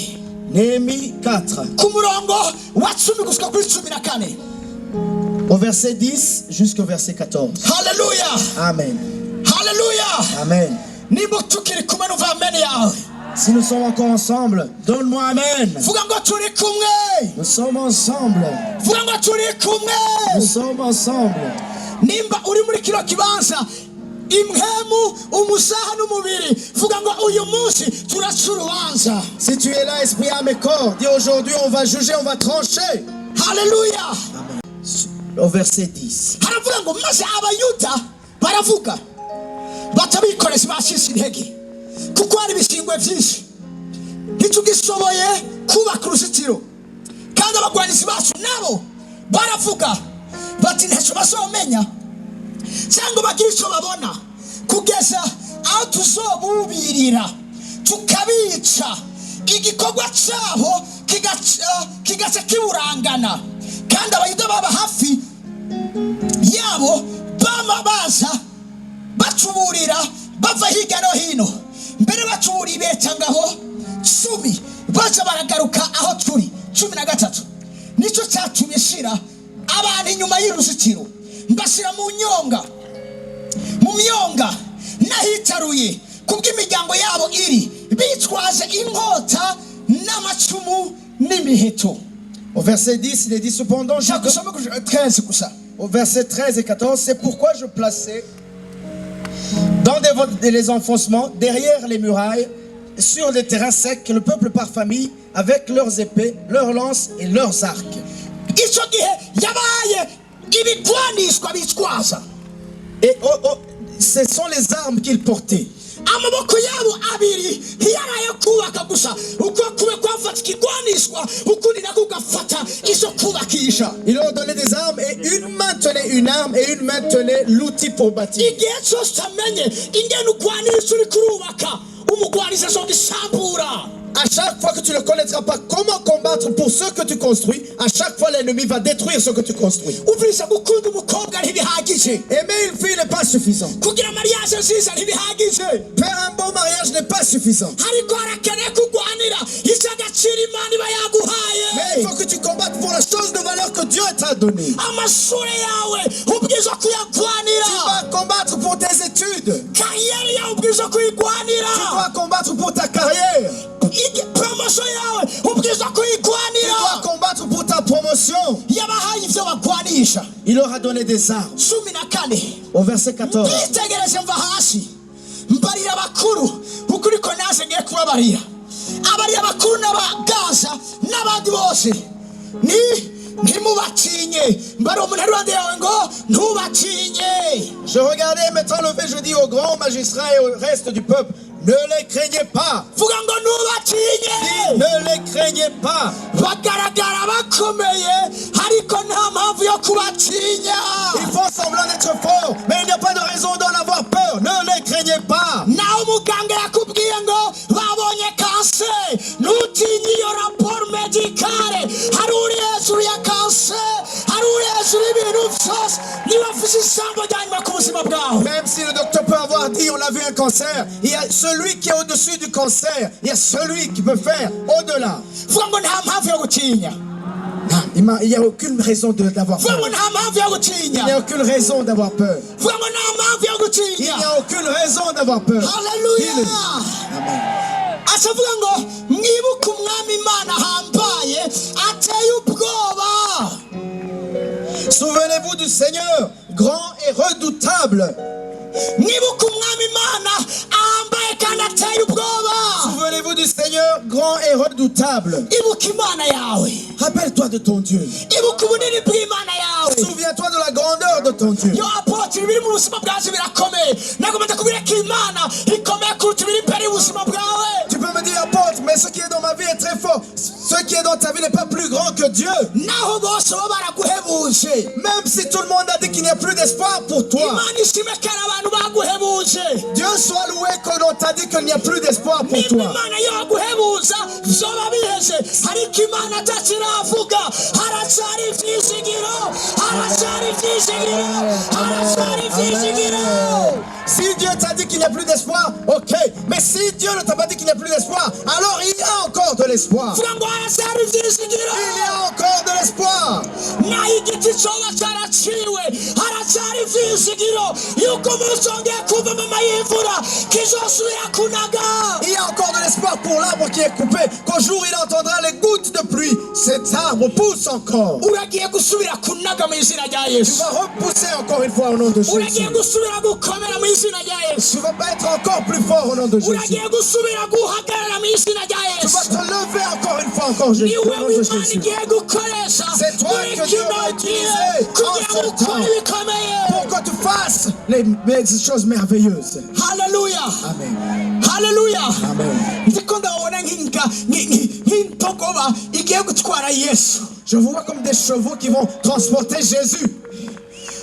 Néhémie 4, ku murongo wa 10 gushika kuri 14. au verset 10 jusqu'au verset 14. haleluya Amen. haleluya. Amen. niba tukiri kumwe numva ameni yawe. Si nous sommes encore ensemble, donne-moi Amen. vuga ngo turi kumwe. Nous sommes ensemble. vuga ngo turi Nous kumwe. sommes ensemble. nimba uri muri kino kibanza imhemu umusaha n'umubiri vuga ngo uyu munsi turaca urubanza. Si tu es là, esprit, âme et corps, dis aujourd'hui, on va juger, on va trancher. haleluya. Au verset 10. haravuga ngo maze abayuda baravuga batabikorezi bashyize intege kuko hari ibishingwe byinshi ntitugishoboye kubaka uruzitiro kandi abagwanizi bacu nabo baravuga bati ntacyo bazomenya cyangwa bagire icyo babona kugeza aho tuzobubirira tukabica igikorwa cyabo kigaca kiburangana. kandi abayuda baba hafi yabo bama baza bacuburira bava hirya no hino. mbere bacuburiye betangaho 10 baca baragaruka aho turi 13. nicyo cyatumye shira abantu inyuma y'uruzitiro mbashyira mu myonga nahitaruye kubw'imiryango yabo iri bitwaje inkota n'amacumu n'imiheto. Au verset 10, il est dit cependant, au verset 13 et 14, c'est pourquoi je plaçais dans les enfoncements, derrière les murailles, sur des terrains secs, le peuple par famille, avec leurs épées, leurs lances et leurs arcs. Et ce sont les armes qu'ils portaient. amaboko yabo abiri ntiyaraye kubaka gusa uko kube kwafata ikigwanishwa ukundi nako ugafata izo kubakisha. Ils leur donnaient des armes et une main tenait une arme et une main tenait l'outil pour bâtir. igihe cyose utamenye ingene ugwanisha uri kurubaka umugwaniza azogisambura. À chaque fois que tu ne connaîtras pas comment combattre pour ce que tu construis, à chaque fois l'ennemi va détruire ce que tu construis. Aimer une fille n'est pas suffisant. Faire un bon mariage n'est pas suffisant. Mais il faut que tu combattes pour la chose de valeur que Dieu t'a donnée. Tu vas combattre pour tes études. Tu dois combattre pour ta carrière. Tu dois combattre pour ta promotion. Il leur a donné des armes. Au verset 14. Je regardais maintenant levé, je dis aux grands magistrats et au reste du peuple, ne les craignez pas. Ne les craignez pas. Ils font semblant d'être forts, mais il n'y a pas de raison d'en avoir peur. Ne les craignez pas. Même si le docteur peut avoir dit on a vu un cancer, il y a celui qui est au-dessus du cancer, il y a celui qui peut faire au-delà. Il n'y a aucune raison d'avoir peur. Il n'y a aucune raison d'avoir peur. Il n'y a aucune raison d'avoir peur. Hallelujah. Amen. Souvenez-vous du Seigneur, grand et redoutable. mwibuke umwami imana ahambaye kandi ateye ubwoba. Souvenez-vous du Seigneur grand et redoutable. ibuka imana yawe, Rappelle-toi de ton Dieu. ibuka ubunini bw'imana yawe. Souviens-toi de la grandeur de ton Dieu. yo apotiri biri mu buzima bwacu birakomeye, nagomba kubwira ko imana ikomeye kuruta ibiri imbere y'ubuzima bwawe. Tu peux me dire, apôtre, mais ce qui est dans ma vie est très fort. Ce qui est dans ta vie n'est pas plus grand que Dieu. naho bose baba baraguhebuje, Même si tout le monde a dit qu'il n'y a plus d'espoir pour toi. imana ishime ko ari abantu baguhebuje. Dieu soit loué qu'on t'a dit qu'il n'y a plus d'espoir pour nimba toi. imana yaguhebuza vyoba biheze, ariko imana atakiravuga. haracyari ivyizigiro, haracyari ivyizigiro, haracyari ivyizigiro. Si Dieu t'a dit qu'il n'y a plus d'espoir, ok. Mais si Dieu ne t'a pas dit qu'il n'y a plus d'espoir, alors il y a encore de l'espoir. vuga ngo haracyari ivyizigiro. Il y a encore de l'espoir. naho igiti coba caraciwe, haracyari ivyizigiro yuko umunsi wongeye kuva mama y'imvura kizosubira kunaga. Il y a encore de l'espoir pour l'arbre qui est coupé, qu'au jour il entendra les gouttes de pluie. Cet arbre pousse encore. uragiye gusubira kunaga mu izina rya Tu yesu. vas repousser encore une fois au nom de Jésus. uragiye gusubira gukomera mu izina rya yesu. Tu vas pas être encore plus fort au nom de Jésus. uragiye gusubira guhagarara mu izina rya Tu vas yesu. te lever encore une fois encore Jésus. niwe Au nom de w'imana Jésus. igiye gukoresha C'est toi muri que Dieu kino va gihe utiliser kugira en ngo ce ukore temps. ibikomeye. Pour que tu fasses les choses merveilleuses. haleluya, Amen. haleluya. Amen. ndiko ndabona nk'intogoba igiye gutwara yesu. Je vous vois comme des chevaux qui vont transporter Jésus.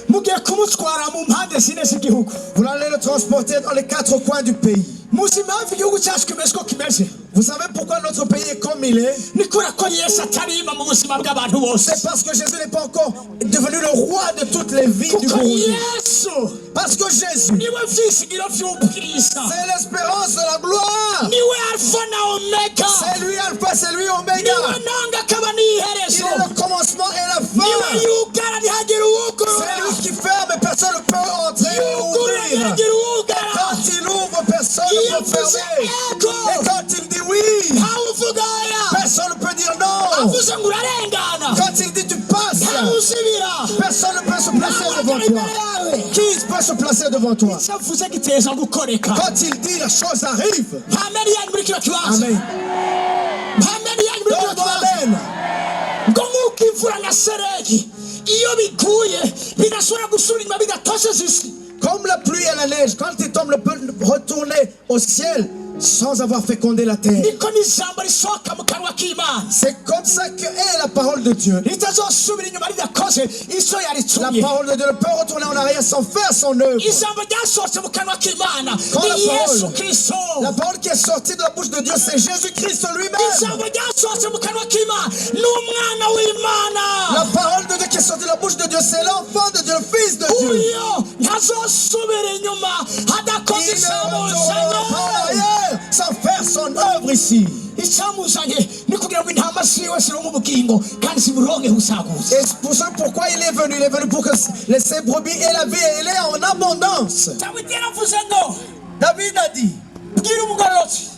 mugiye kumutwara mu mpande zine z'igihugu. Vous allez le transporter dans les quatre coins du pays. muzi impamvu igihugu cyacu kimeze uko kimeze? Vous savez pourquoi notre pays est comme il est? ni kubera ko yesu atarima mu buzima bw'abantu bose. C'est parce que Jésus n'est pas encore devenu le roi de toutes les vies du kuko Burundi. yesu Parce que Jésus, niwe vyizigiro vy'ubwiza, c'est l'espérance de la gloire. niwe alfa na omega, C'est lui Alpha, c'est lui Oméga. niwe nanga akaba Il n'iherezo, est le commencement et la niwe fin. yugara ntihagire C'est uwugurura, lui qui ferme et personne ne peut entrer ou yugurura ouvrir. ntihagire uwugara. Quand il ouvre, personne ne iyo peut mvuze fermer. ego Et quand il dit oui, ntawe uvuga oya, personne ne peut dire non. avuze ngo urarengana Quand il dit tu passes, ntawe usibira, personne ne peut se placer ntawe devant uragera toi. imbere yawe. Qui peut se placer devant toi? icyo avuze giteza gukoreka. Quand il dit la chose arrive. nta meri yanyu muri kino kibanza, Amen. nta meri yanyu muri kino Donc, kibanza. amen. ngo nk'uko imvura na seregi iyo biguye bidashobora gusubira inyuma bidatosheje isi, Comme la pluie et la neige, quand il tombe, ne peut retourner au ciel sans avoir fécondé la terre. niko n'ijambo risohoka mu kanwa k'imana C'est comme ça que est la parole de Dieu. ritazosubira inyuma ridakoze icyo La yaritumye. parole de Dieu ne peut retourner en arrière sans faire son œuvre. ijambo ryasohotse mu kanwa k'imana Quand la ni yesu parole- kirisito. La parole qui est sortie de la bouche de Dieu, c'est Jésus-Christ lui-même. ijambo ryasohotse mu kanwa k'imana ni umwana w'imana. La parole de Dieu qui est sortie de la bouche de Dieu, c'est l'enfant de Dieu, le fils de Dieu. uyo ntazosubira inyuma hadakoze Il ne retournera pas en icyamuzanye. arrière sans faire son œuvre ici. icyamuzanye ni kugira ngo intama ziwe zironke ubugingo kandi ziburonke busaguze. Et c'est pour ça pourquoi il est venu pour que ses brebis aient la vie et elle est en abondance. dawidi yaravuze ngo David a dit, bwira umugororotsi,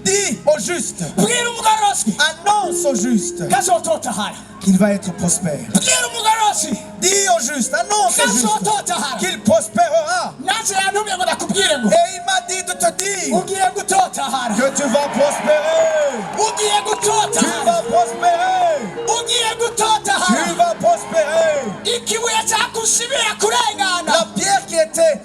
dis au juste, bwira umugororotsi annonce au juste kazototahara, qu'il va être prospère. bwira umugororotsi Dis au juste, annonce au juste kazototahara. qu'il prospérera. nanze yantumye ngo ndakubwire ngo Et il m'a dit de te dire ugiye gutotahara, que tu vas prospérer. ugiye Tu gutotahara, vas prospérer. ugiye Tu gutotahara. vas prospérer. ikibuye cyakusibira kurengana, La pierre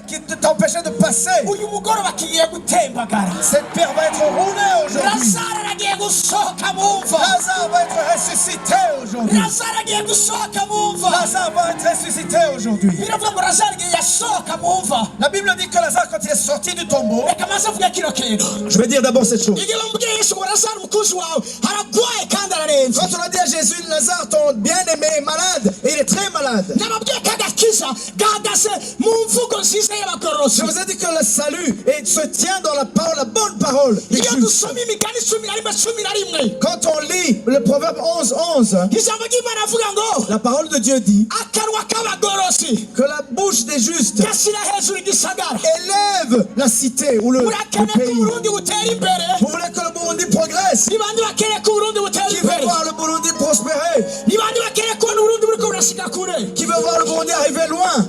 qui t'empêchait de passer, uyu mugoroba kigiye gutembagara. cette pierre va être roulée aujourd'hui. lazaro aragiye gusohoka mu mva, Lazare va être ressuscité aujourd'hui. lazaro agiye gusohoka mu mva. Lazare va être ressuscité aujourd'hui. biravuga ngo lazaro igihe yasohoka mu mva. La Bible dit que Lazare, quand il est sorti du tombeau, reka maze avuge kino kintu. je vais dire d'abord cette chose. igihe bamubwiye yesu ngo lazaro umukunzi wawe aragwaye kandi ararembye, Quand on a dit à Jésus, Lazare, ton bien-aimé est malade, et il est très malade. nababwiye ko agakiza gahagaze mu mvugo nziza y'abagorozi. Je vous ai dit que le salut se tient dans la parole, la bonne parole. des iyo justes. dusoma imigani cumi na rimwe cumi na rimwe, Quand on lit le proverbe 11:11, ijambo ry'imana avuga ngo la parole de Dieu dit akanwa k'abagorozi que la bouche des justes gashyira hejuru igisagara. élève la cité ou le urakeneye ko pays. uburundi butera imbere, Vous voulez que le Burundi progresse? ni bande bakeneye ko uburundi butera Qui veut imbere, voir le Burundi prospérer? ni bande bakeneye kubona uburundi buriko burashika kure. Qui veut voir le Burundi arriver loin?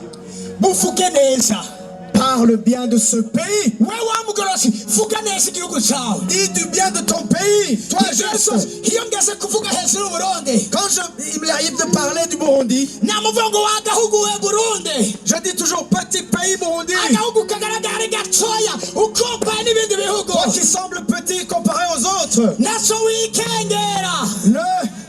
muvuge neza, Parle bien de ce pays. we wa mugorosi vuga neza igihugu cyawe. Dis du bien de ton pays. Toi, Yesu juste. iyo ngeze kuvuga hejuru y'Uburundi Quand il m'arrive de parler du Burundi, namuvuga ngo wagahugu we Burundi je dis toujours petit pays Burundi. agahugu kagaragara gatoya ukompaye n'ibindi bihugu Toi qui semble petit comparé aux autres. naco wikengera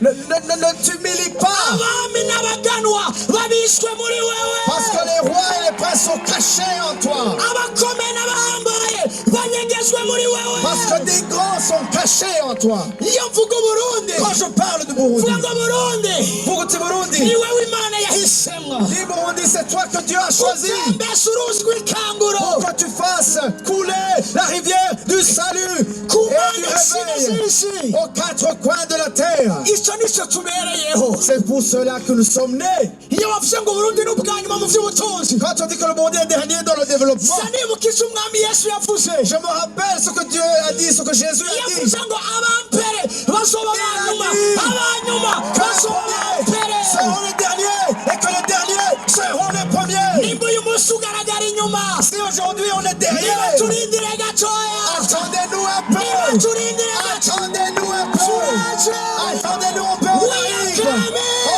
Ne t'humilie pas. abami n'abaganwa babishwe muri wewe Parce que les rois et les princes sont cachés en toi. abakomeye n'abahambaye banyegejwe muri wewe Parce que des grands sont cachés en toi. iyo mvuga Burundi Quand je parle du Burundi, vuga ngo Burundi Burundi, ni Burundi, wewe Imana yahisemwo dis Burundi, c'est toi que Dieu a choisi. utembeshe uruzi rw'ikanguro Pour que tu fasses couler la rivière du salut et du kumanya réveil sinizisi aux quatre coins de la terre. icyo nicyo tubereyeho C'est pour cela que nous sommes nés. iyo bavuze ngo Burundi ni ubwa nyuma mu by'ubutunzi Quand on dit que le Burundi est dernier dans le développement, sa nibuka icyo umwami Yesu yavuze je me rappelle ce que Dieu a dit, ce que Jésus a dit. yavuze ngo abampere bazoba abanyuma abanyuma bazoba abampere Seront les derniers et que les derniers seront les premiers. nimba uyu munsi ugaragara inyuma Si aujourd'hui on est niba derrière, turindire gatoya attendez-nous un niba peu. turindire gatoya Attendez-nous un peu. turaje Attendez-nous un peu. On arrive.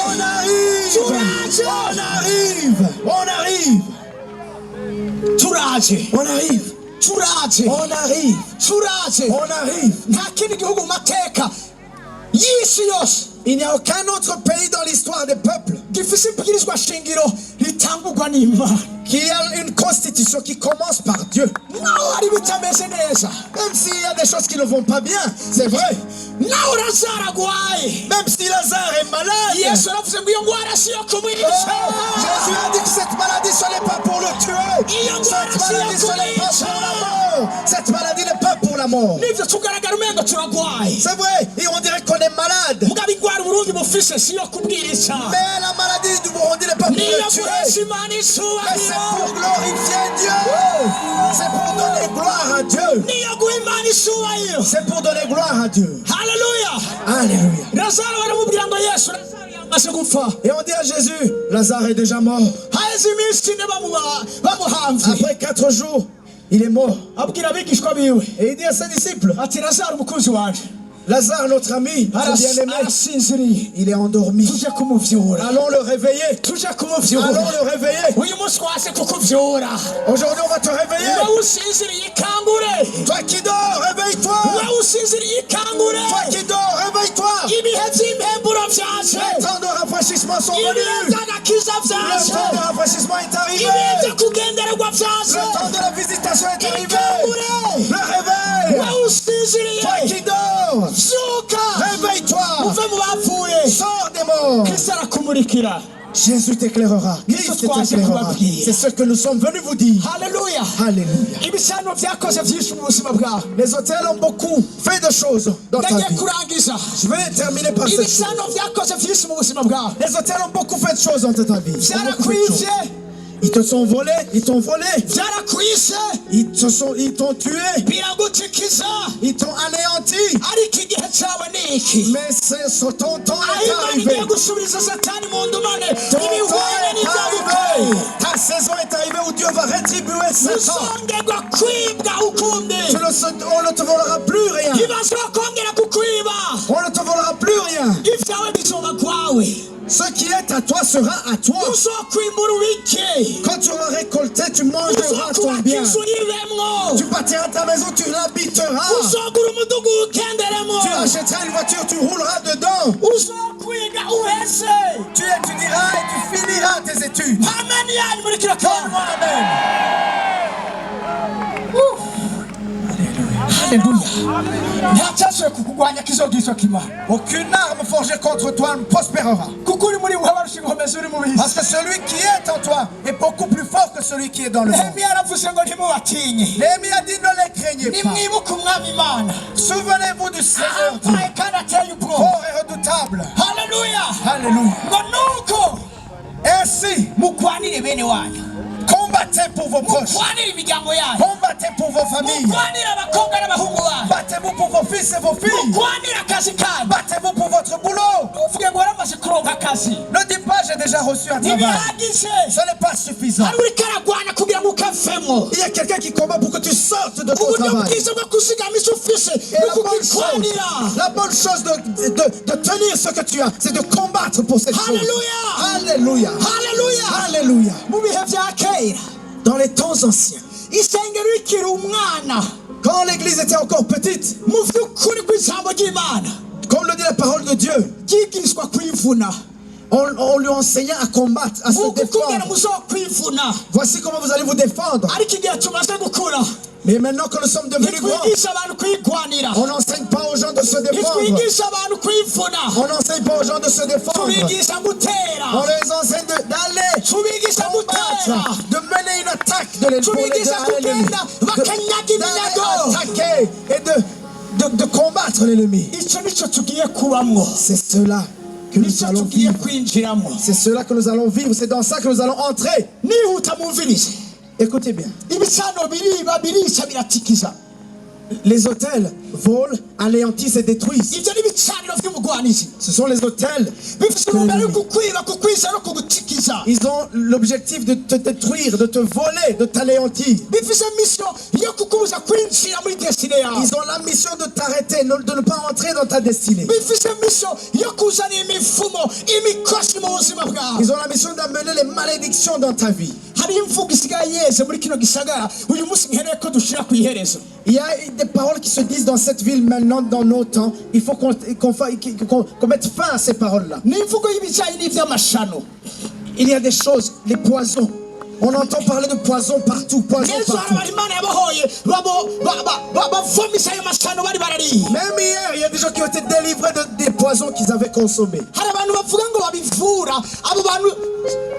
On arrive. On arrive. On arrive. turaje On arrive. turaje On arrive. turaje On arrive. nta kindi gihugu mu mateka y'isi yose Il n'y a aucun autre pays dans l'histoire des peuples gifise ibwirizwa shingiro ritangurwa n'Imana qui a une constitution qui commence par Dieu. naho hari bitameze neza Même s'il y a des choses qui ne vont pas bien, c'est vrai. naho Lazaro agwaye Même si Lazare est malade, Yesu yaravuze ngo iyo ngwara si iyo kumwica Jésus a dit que cette maladie, ce n'est pas pour le tuer. Cette maladie, ce n'est pas pour la mort. Cette maladie n'est pas pour la mort. nivyo tugaragara umengo turagwaye C'est vrai, et on dirait qu'on est malade. mugabo ingwara Burundi bufise si iyo kubwica Mais la maladie du Burundi n'est pas pour niyo le tuer. guhesha Imana Mais c'est isubahiro pour glorifier Dieu. C'est pour donner gloire à Dieu. niyo guha Imana isubahiro C'est pour donner gloire à Dieu. haleluya Alléluia. Lazaro baramubwira ngo Yesu Lazaro yamaze gupfa Et on dit à Jésus, Lazare est déjà mort. haheze iminsi ine bamuhamvye Après 4 jours, il est mort. abwira abigishwa biwe Et il dit à ses disciples, ati Lazaro umukunzi wanje Lazare, notre ami, notre bien-aimé, arasinziriye il est endormi. tuje kumuvyura Allons le réveiller. tuje kumuvyura Allons le réveiller. uyu munsi waje kukuvyura Aujourd'hui, on va te réveiller. wewe usinziriye ikangure Toi qui dors, réveille-toi. wewe usinziriye ikangure Toi qui dors, réveille-toi. ibihe vy'impemburo vyaje Les temps de rafraîchissement sont ibihe venus. vy'agakiza Le temps de vyaje rafraîchissement est arrivé. ibihe vyo kugendererwa vyaje Le temps de la visitation est arrivé. ikangure Le réveil. wewe usinziriye Toi qui dors, vyuka réveille-toi. uve mu bapfuye Sors des morts. kristo arakumurikira Jésus t'éclairera. Christ t'éclairera. C'est ce que nous sommes venus vous dire. haleluya Alléluia. ibicaniro vyakoze vyinshi mu buzima bwawe Les hôtels ont beaucoup fait de choses dans ta ndagiye vie. kurangiza Je vais terminer par cette chose. ibicaniro vyakoze vyinshi mu buzima bwawe Les hôtels ont beaucoup fait de choses dans ta vie. Ils ont beaucoup fait de choses. vyarakwivye Ils te sont volés, ils t'ont volé, vyarakwise ils t'ont tué, biragutikiza ils t'ont anéanti. ariko igihe cawe ni iki Mais c'est ton temps aho est imana arrivé. igiye gusubiriza satani mu ndumane Ton temps ibihwanye est n'ivyagukoreye arrivé. Ta saison est arrivée où Dieu va rétribuer Satan. ntuzongerwa kwibwa ukundi On ne te volera plus rien. ntibazokongera kukwiba On ne te volera plus rien. ivyawe bizoba kwawe Ce qui est à toi sera à toi. uzokwimbura ubike Quand tu auras récolté, tu mangeras ton uzokubaka bien. inzu yibemwo Tu bâtiras ta maison, tu l'habiteras. uzogura umudugu uwukenderemo Tu achèteras une voiture, tu rouleras dedans. uzokwiga uhese Tu étudieras et tu finiras tes études. amen yanyu muri kino kanwa Amen. haleluya nta cyashoboye kukugwanya kizobwizwa kimana Aucune arme forgée contre toi ne prospérera. kuko uri muri buhaba rushinga ukomeza uri mu bisi Parce que celui qui est en toi est beaucoup plus fort que celui qui est dans le monde. nehemiya yaravuze ngo ntimubatinye Néhémie a dit ne les craignez pas. nimwibuke umwami imana Souvenez-vous du Seigneur Dieu, ampaye kandi ateye ubwoba fort et redoutable. haleluya Alléluia. ngo nuko Ainsi, mukwanire bene wanyu Combattez pour vos proches. murwanire imiryango yanyu, Combattez pour vos familles. murwanire abakobwa n'abahungu banyu, Battez-vous pour vos fils et vos filles. murwanire akazi kanyu. Battez-vous pour votre boulot. Uvuge ngo waramaze kuronka akazi, Ne dis pas j'ai déjà reçu un travail. ntibihagije. Ce n'est pas suffisant. hari uriko aragwana kugira ngo ukavemo. Il y a quelqu'un qui combat pour que tu sortes de ton uburyo travail. bwiza bwo kuzigama icyo ufise Et ni ukukikwanira. la bonne chose de tenir ce que tu as, c'est de combattre pour cette chose. Hallelujah. Alléluia. Hallelujah. Alléluia. mu bihe bya kera Dans les temps anciens, isengero rikiri umwana, quand l'église était encore petite, mu by'ukuri kw'ijambo ry'Imana comme le dit la parole de Dieu, ryigishwa kwivuna. on lui enseignait à combattre, à se ukukubwira défendre. muzokwivuna, Voici comment vous allez vous défendre. ariko igihe tumaze gukura Mais maintenant que nous sommes devenus grands, ntitwigisha abantu kwigwanira, on n'enseigne pas aux gens de se défendre. ntitwigisha abantu kwivuna, On n'enseigne pas aux gens de se défendre. tubigisha On gutera, les enseigne d'aller tubigisha gutera, combattre, de mener une attaque de l'ennemi, tubigisha kugenda bakanyaga iminyago. d'attaquer et de combattre l'ennemi. icyo nicyo tugiye kubamwo, C'est cela que nous nicyo allons tugiye vivre. kwinjiramo. C'est cela que nous allons vivre. C'est dans ça que nous allons entrer. nihuta mumvirize, Écoutez bien. ibicano biriba birica biratikiza. Les hôtels volent, anéantissent et détruisent. ibyo ni ibicaniro by'umugwanizi, Ce sont les hôtels. bifite intumbero yo kukwiba, kukwica no kugutikiza. Ils ont l'objectif de te détruire, de te voler, de t'anéantir. bifite mission yo kukubuza kwinjira muri desine yawe. Ils ont la mission de t'arrêter, de ne pas entrer dans ta destinée. bifite mission yo kuzana imifumo, imikosi mu buzima bwawe. Ils ont la mission d'amener les malédictions dans ta vie. hariho imvugo isigaye yeze muri kino gisagara uyu munsi nkeneye ko dushira ku iherezo. Il y a des paroles qui se disent dans cette ville maintenant, dans nos temps. Il faut qu'on mette fin à ces paroles-là. ni imvugo y'ibijyanye n'iby'amashano. Il y a des choses, les poisons. On entend parler de poison partout, poison yesu partout. harabara imana yabahoye bavomisa ayo mashano bari barariye. Même hier, il y a des gens qui ont été délivrés des poisons qu'ils avaient consommés. hari abantu bavuga ngo babivura, abo bantu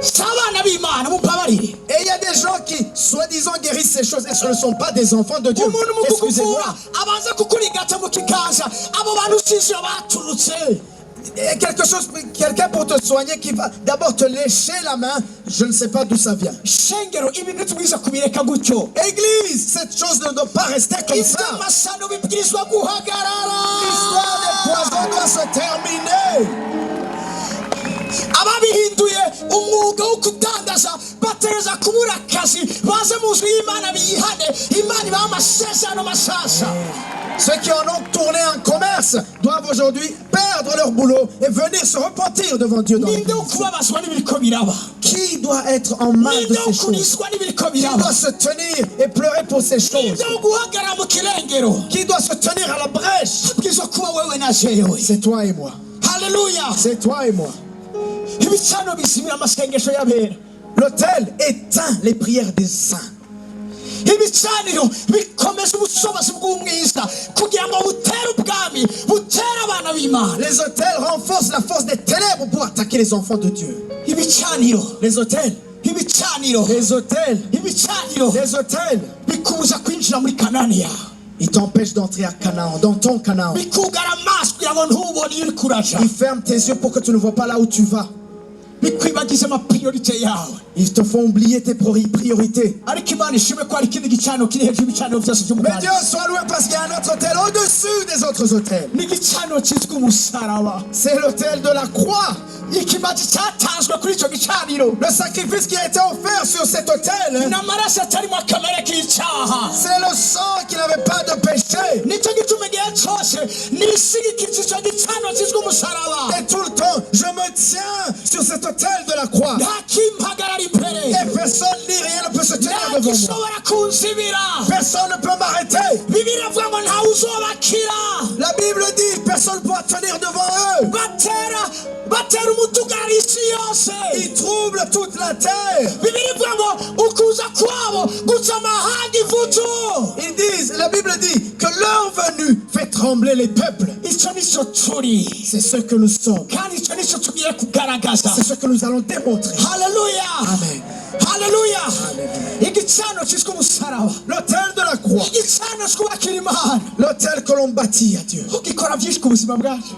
si abana b'imana mubabarire. Et il y a des gens qui, soi-disant, guérissent ces choses et ce ne sont pas des enfants de Dieu. umuntu mu Excusez-moi. kukuvura abanza kukurigata mu kiganza, abo bantu sinzi iyo baturutse. Et quelqu'un pour te soigner qui va d'abord te lécher la main, je ne sais pas d'où ça vient. shengero ibintu tubwiza kubireka gutyo. Église, cette chose ne doit pas rester comme ça. iby'amashano bibwirizwa guhagarara. L'histoire des poisons doit se terminer. ababihinduye umwuga wo kudandaza batereza kubura akazi, baze mu nzu y'Imana biyihane, Imana ibaha amasezerano mashasha. Ceux qui en ont tourné un commerce doivent aujourd'hui perdre leur boulot et venir se repentir devant Dieu dans ninde l'église. wo kubabazwa n'ibiriko biraba, Qui doit être en mal de ninde wo ces choses? kuniswa n'ibiriko Qui biraba, doit se tenir et pleurer pour ces choses? ninde wo guhagarara mu kirengero. Qui doit se tenir à la brèche? bwirizwa kuba wewe na jewe. C'est toi et moi. haleluya. C'est toi et moi. ibicano bizimira amasengesho y'abera, L'autel éteint les prières des saints. ibicaniro bikomeza ubushobozi bw'umwiza kugira ngo butere ubwami, butere abana b'Imana. Les autels renforcent la force des ténèbres pour attaquer les enfants de Dieu. ibicaniro Les autels, ibicaniro les autels, ibicaniro les autels, bikubuza kwinjira muri Kanani yawe, ils t'empêchent d'entrer à Canaan, dans ton Canaan. bikugara amaso kugira ngo ntubone iyo uriko uraja, Ils ferment tes yeux pour que tu ne vois pas là où tu vas. bikwibagiza amapriorite yawe. Ils te font oublier tes priorités. ariko Imana ishimwe ko hari ikindi gicaniro kiri hejuru y'ibicaniro byose Mais by'umugani. Dieu soit loué parce qu'il y a un autre autel au-dessus des autres autels. ni igicaniro cyitwa umusaraba. C'est l'autel de la croix. ikimazi cyatanzwe kuri icyo gicaniro Le sacrifice qui a été offert sur cet autel, n'amaraso atarimo akamere k'icyaha. c'est le sang qui n'avait pas de péché. nicyo gituma igihe cyose nisigikije icyo gicaniro cyitwa umusaraba. Et tout le temps, je me tiens sur cet autel de la croix. nta kimpagarara imbere, Et personne ni rien ne peut se tenir nta devant moi. gishobora kunzibira. Personne ne peut m'arrêter. bibiliya ivuga ngo ntawe uzobakira. La Bible dit, personne ne pourra tenir devant eux. batera umutugara isi yose. Ils troublent toute la terre. bibiliya ivuga ngo ukuza kwabo guca amahanga ivutu. Ils disent, la Bible dit que leur venue fait trembler les peuples. icyo nicyo turi, C'est ce que nous sommes. kandi icyo nicyo tugiye kugaragaza. C'est ce que nous allons démontrer. haleluya, Amen. haleluya. igicaniro cyitwa umusaraba L'autel de la croix. croix. igicaniro twubakira imana L'autel que l'on bâtit à Dieu. gikora byinshi ku buzima bwacu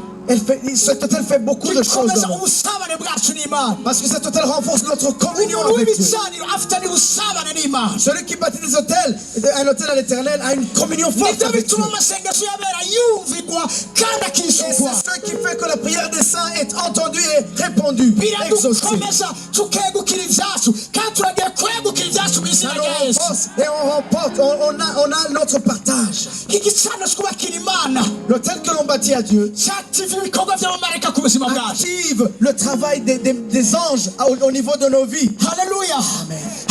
Cet autel fait beaucoup de choses gikomeza dans nous. ubusabane bwacu n'imana Parce que cet autel renforce notre communion umuntu avec Dieu. w'ibicaniro afitanye ubusabane n'imana Celui qui bâtit des hôtels, un hôtel à l'éternel, a une communion forte nibyo avec Dieu. bituma amasengesho yabera yumvigwa kandi Et akishyurwa c'est ce qui fait que la prière des saints est entendue et répandue, exaucée. biradukomeza tukegukira ibyacu kandi turagiye kwegukira ibyacu mu izina Ça nous rya yesu renforce et on remporte, on a notre partage. igicaniro twubakira imana L'autel que l'on bâtit à Dieu cyativa ibikorwa by'abamarayika ku buzima bwacu active le travail des anges au niveau de nos vies. haleluya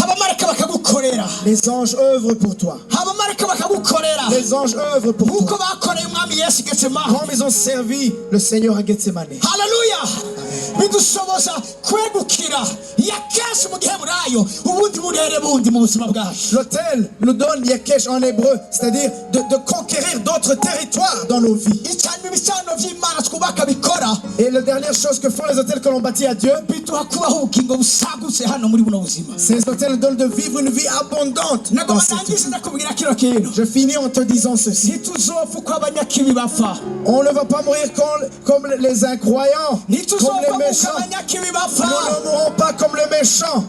abamarayika bakagukorera Les anges œuvrent pour toi. abamarayika bakagukorera Les anges œuvrent pour nk'uko toi. bakoreye umwami yesu i getsemani Comme ils ont servi le Seigneur à Gethsemane. haleluya bidushoboza kwegukira yakeshi mu giheburayo ubundi burere bundi mu buzima bwacu L'autel nous donne Yakesh en hébreu, c'est-à-dire de conquérir d'autres territoires dans nos vies. icyanyuma ibicaniro by'imana twubaka bikora Et la dernière chose que font les hôtels que l'on bâtit à Dieu, biduha kubaho ubugingo busagutse hano muri buno buzima ces hôtels nous donnent de vivre une vie abondante. ntabwo Dans cette batangiza vie. ndakubwira kino kintu Je finis en te disant ceci. ntituzopfa uko abanyakibi bapfa On ne va pas mourir comme les incroyants, comme les ntituzopfa nk'uko méchants. abanyakibi Nous bapfa ne mourrons pas comme les méchants.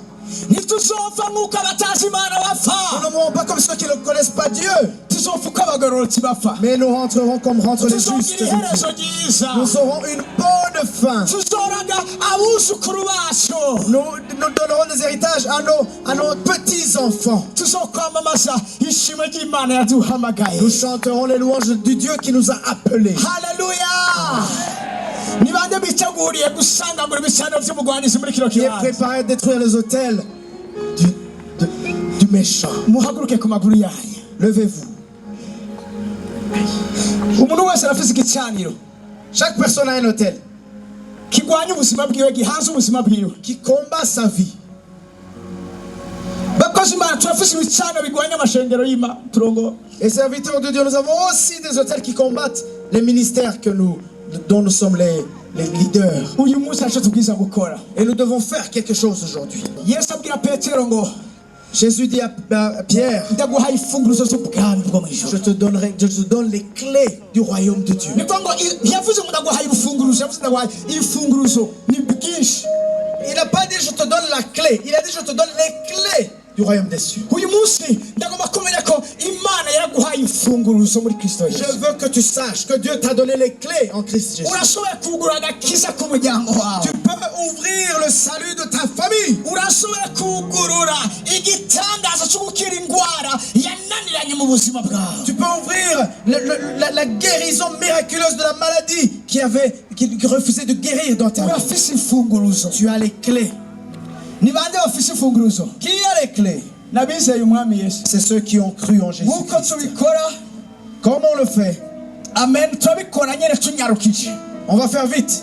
ntituzopfa nk'uko abatazi imana Nous bapfa ne mourrons pas comme ceux qui ne connaissent pas Dieu. tuzopfa uko abagororotsi bapfa Mais nous rentrerons comme rentrent les justes. tuzogira iherezo ryiza Nous aurons une bonne fin. tuzoraga abuzukuru bacu Nous donnerons des héritages à nos petits-enfants. tuzokwamamaza ishimwe ry'imana yaduhamagaye Nous chanterons les louanges du Dieu qui nous a appelés. haleluya ni bande biteguriye gusangagura ibicaniro by'umugwanizi muri kino Qui est kibanza préparé à détruire les hôtels du méchant. muhaguruke ku maguru yanyu Levez-vous. umuntu wese arafise igicaniro Chaque personne a un hôtel kigwanya ubuzima bwiwe gihanze ubuzima bwiwe qui combat sa vie. bakozi imana turafise ibicaniro bigwanya amashengero y'imana turongo Et serviteurs de Dieu, nous avons aussi des hôtels qui combattent les ministères dont nous sommes les leaders. uyu munsi aco tubwiza gukora Et nous devons faire quelque chose aujourd'hui. yesu abwira petero ngo Jésus dit à Pierre, ndaguhaye imfunguruzo z'ubwami bwo mu ijuru je te donne les clés du royaume de Dieu. ni kuvuga ngo ntiyavuze ngo ndaguhaye urufunguruzo yavuze ndaguhaye imfunguruzo ni bwinshi Il n'a pas dit je te donne la clé, il a dit je te donne les clés du royaume des cieux. uyu munsi ndagomba kumenya ko imana yaraguhaye imfunguruzo muri kristo Je yesu veux que tu saches que Dieu t'a donné les clés en Christ Jésus. urashoboye kugura agakiza k'umuryango wawe Tu peux ouvrir le salut de ta famille. urashoboye kugurura igitangaza cyo gukira indwara yananiranye mu buzima bwawe Tu peux ouvrir la guérison miraculeuse de la maladie qui refusait de guérir dans ta vie. urafise imfunguruzo Tu as les clés. ni bande bafise imfunguruzo Qui a les clés? n'abizeye umwami yesu C'est ceux qui ont cru en Jésus. nk'uko tubikora Comment on le fait? amen turabikora nyine tunyarukije On va faire vite.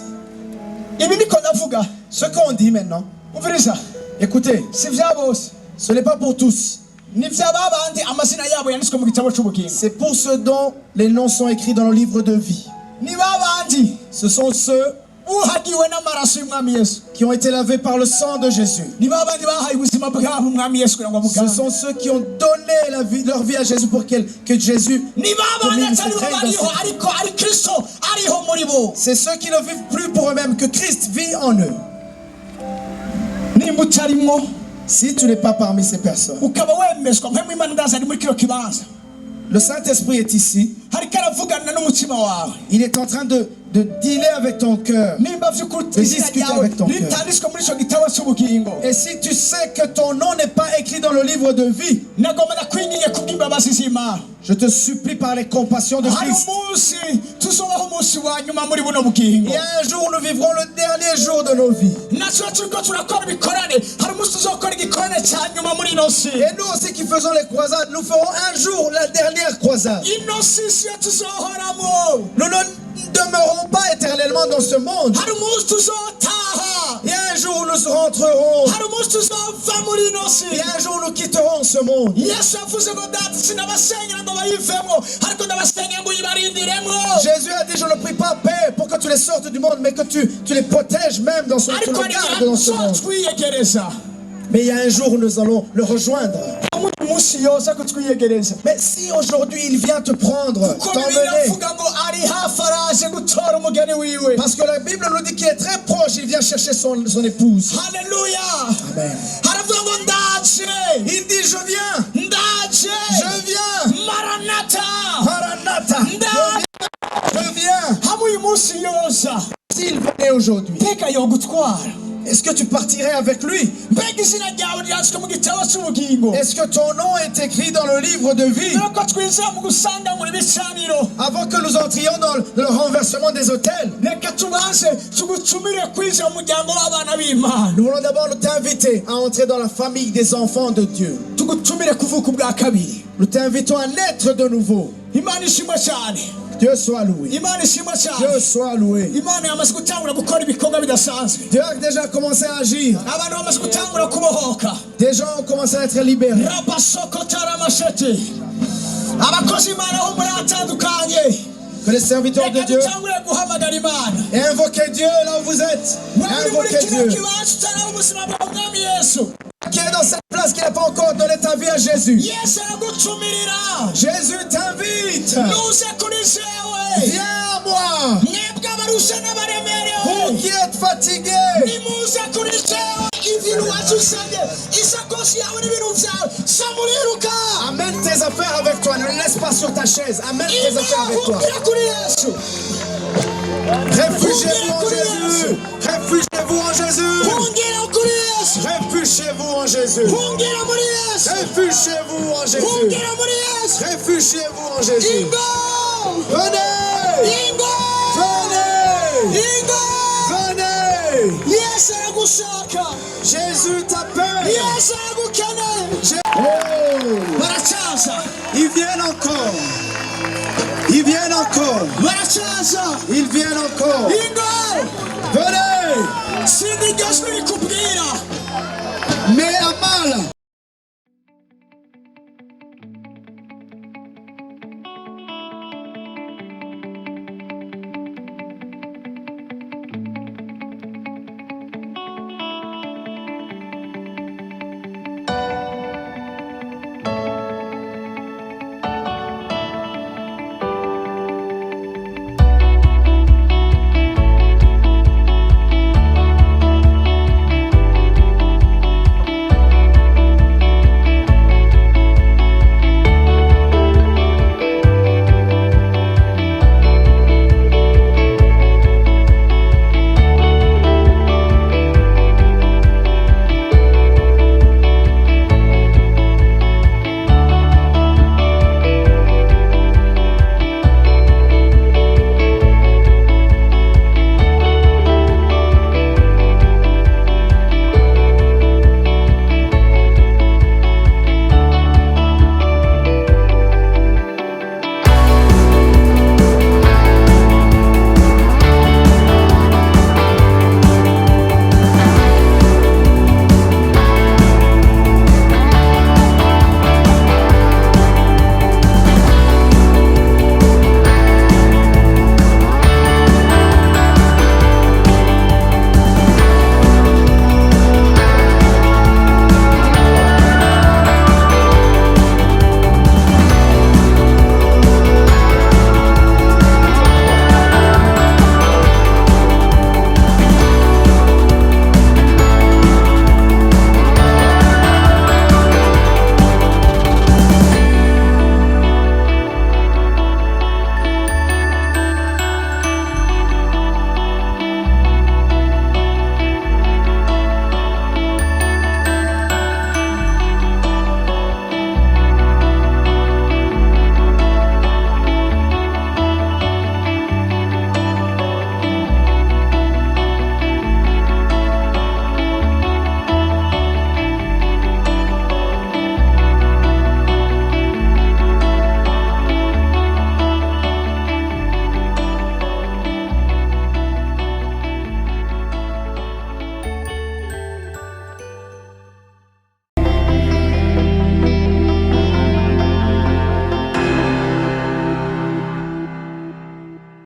ibi niko ndavuga Ce qu'on dit maintenant, umviriza écoutez, si vya bose ce n'est pas pour tous. ni vy'ababandi amazina yabo yanditswe mu gitabo c'ubugingo C'est pour ceux dont les noms sont écrits dans le livre de vie. ni babandi Ce sont ceux uhagiwe n'amaraso y'umwami yesu qui ont été lavés par le sang de Jésus. ni babandi bahaye ubuzima bwabo umwami yesu kugira ngo Ce amuganze sont ceux qui ont donné leur vie à Jésus pour que Jésus ni babandi domine atari bo cette règne dans bariho cette vie. ariko ari kristo ariho muri bo C'est ceux qui ne vivent plus pour eux-mêmes, que Christ vit en eux. nimba utarimwo Si tu n'es pas parmi ces personnes, ukaba wemezwa mpemu imana ndaza ari muri kino kibanza le Saint-Esprit est ici. hariko aravugana n'umutima wawe Il est en train de dealer avec ton cœur. nimba vy'ukuri De izina discuter ryawe avec ton cœur. ritanditswe muri ico gitabo c'ubugingo Et si tu sais que ton nom n'est pas écrit dans le livre de vie, nagomba nakwinginge kubw'imbabazi z'imana je te supplie par les compassions de hari Christ. umunsi tuzobaho umunsi wa nyuma muri buno bugingo Et un jour, nous vivrons le dernier jour de nos vies. natwe turiko turakora ibikorane hari umunsi tuzokora igikorane ca nyuma muri ino si Et nous aussi qui faisons les croisades, nous ferons un jour la dernière croisade. ino si siyo tuzohoramo Nous ne demeurons pas éternellement dans ce monde. hari umunsi tuzotaha Et un jour, nous rentrerons. hari umunsi tuzova muri ino si Et un jour, nous quitterons ce monde. yesu yavuze ngo data sinabasengera ngo bayivemo ariko ndabasengera ngo uyibarindiremo Jésus a dit, je ne prie pas paix pour que tu les sortes du monde, mais que tu les protèges même dans ce, tu ariko les gardes dans ce monde. twiyegereza Mais il y a un jour où nous allons le rejoindre. umunsi yoza kutwiyegereza Mais si aujourd'hui il vient te prendre, kuko t'emmener, biravuga ngo ari hafi araje gutora umugeni wiwe. parce que la Bible nous dit qu'il est très proche, il vient chercher son épouse. Haleluya. Amen. Haravuga ngo ndaje, Il dit je viens, ndaje, je viens, maranata, Maranatha, je viens. hamwe uyu munsi yoza S'il venait aujourd'hui, teka yogutwara. est-ce que tu partirais avec lui? Mbega izina ryawe ryanditswe mu gitabo cy'ubugingo. Est-ce que ton nom est écrit dans le livre de vie? nuko twinjira mu gusanga muri bicaniro, Avant que nous entrions dans le renversement des hôtels, reka tubanze tugucumire kwinjira mu muryango w'abana b'Imana, nous voulons d'abord t'inviter à entrer dans la famille des enfants de Dieu. tugucumire kuvuka ubwa kabiri. Nous t'invitons à naître de nouveau. Imana ishimwe cyane, Dieu soit loué. Imana ishimwe cyane. Dieu soit loué. Imana yamaze gutangura gukora ibikorwa bidasanzwe. Dieu a déjà commencé à agir. Abantu bamaze gutangura kubohoka. Des gens ont commencé à être libérés. Rabasokotaramasete, abakozi Imana bo muri atandukanye, Que les serviteurs de reka Dieu dutangure guhamagara Imana. et invoquez Dieu là où vous êtes. Wari muri Invoquez kino Dieu. kibanza utaraba ubuzima bwa Mwami Yesu, Qui est dans cette place qui n'a pas encore donné ta vie à Jésus. Yesu aragucumirira. Jésus t'invite. Nuze kuri jewe, Viens à moi. mwebwe abarusha Vous n'abaremerewe, qui êtes fatigués. nimuze kuri jewe. Ibintu wazusanye, isakoshi yawe n'ibintu byawe, samuriruka. Amène tes affaires avec toi. Ne les laisse pas sur ta chaise. Amène tes affaires avec toi. Hungire kuri Yesu, Réfugiez-vous en Jésus. Réfugiez-vous en Jésus. hungire kuri Yesu, Réfugiez-vous en Jésus. hungire muri Yesu, Réfugiez-vous en Jésus. hungire muri Yesu. Réfugiez-vous en Jésus. Ingo, Venez. ingo, Venez. ingo. Venez. Yesu aragushaka, Jésus t'appelle. Yesu aragukeneye. Oh. Baracyaza, Ils viennent encore. Ils viennent encore. baracyaza. Ils viennent encore. Ingo, Venez. sinigeze kubwira Mais Amal,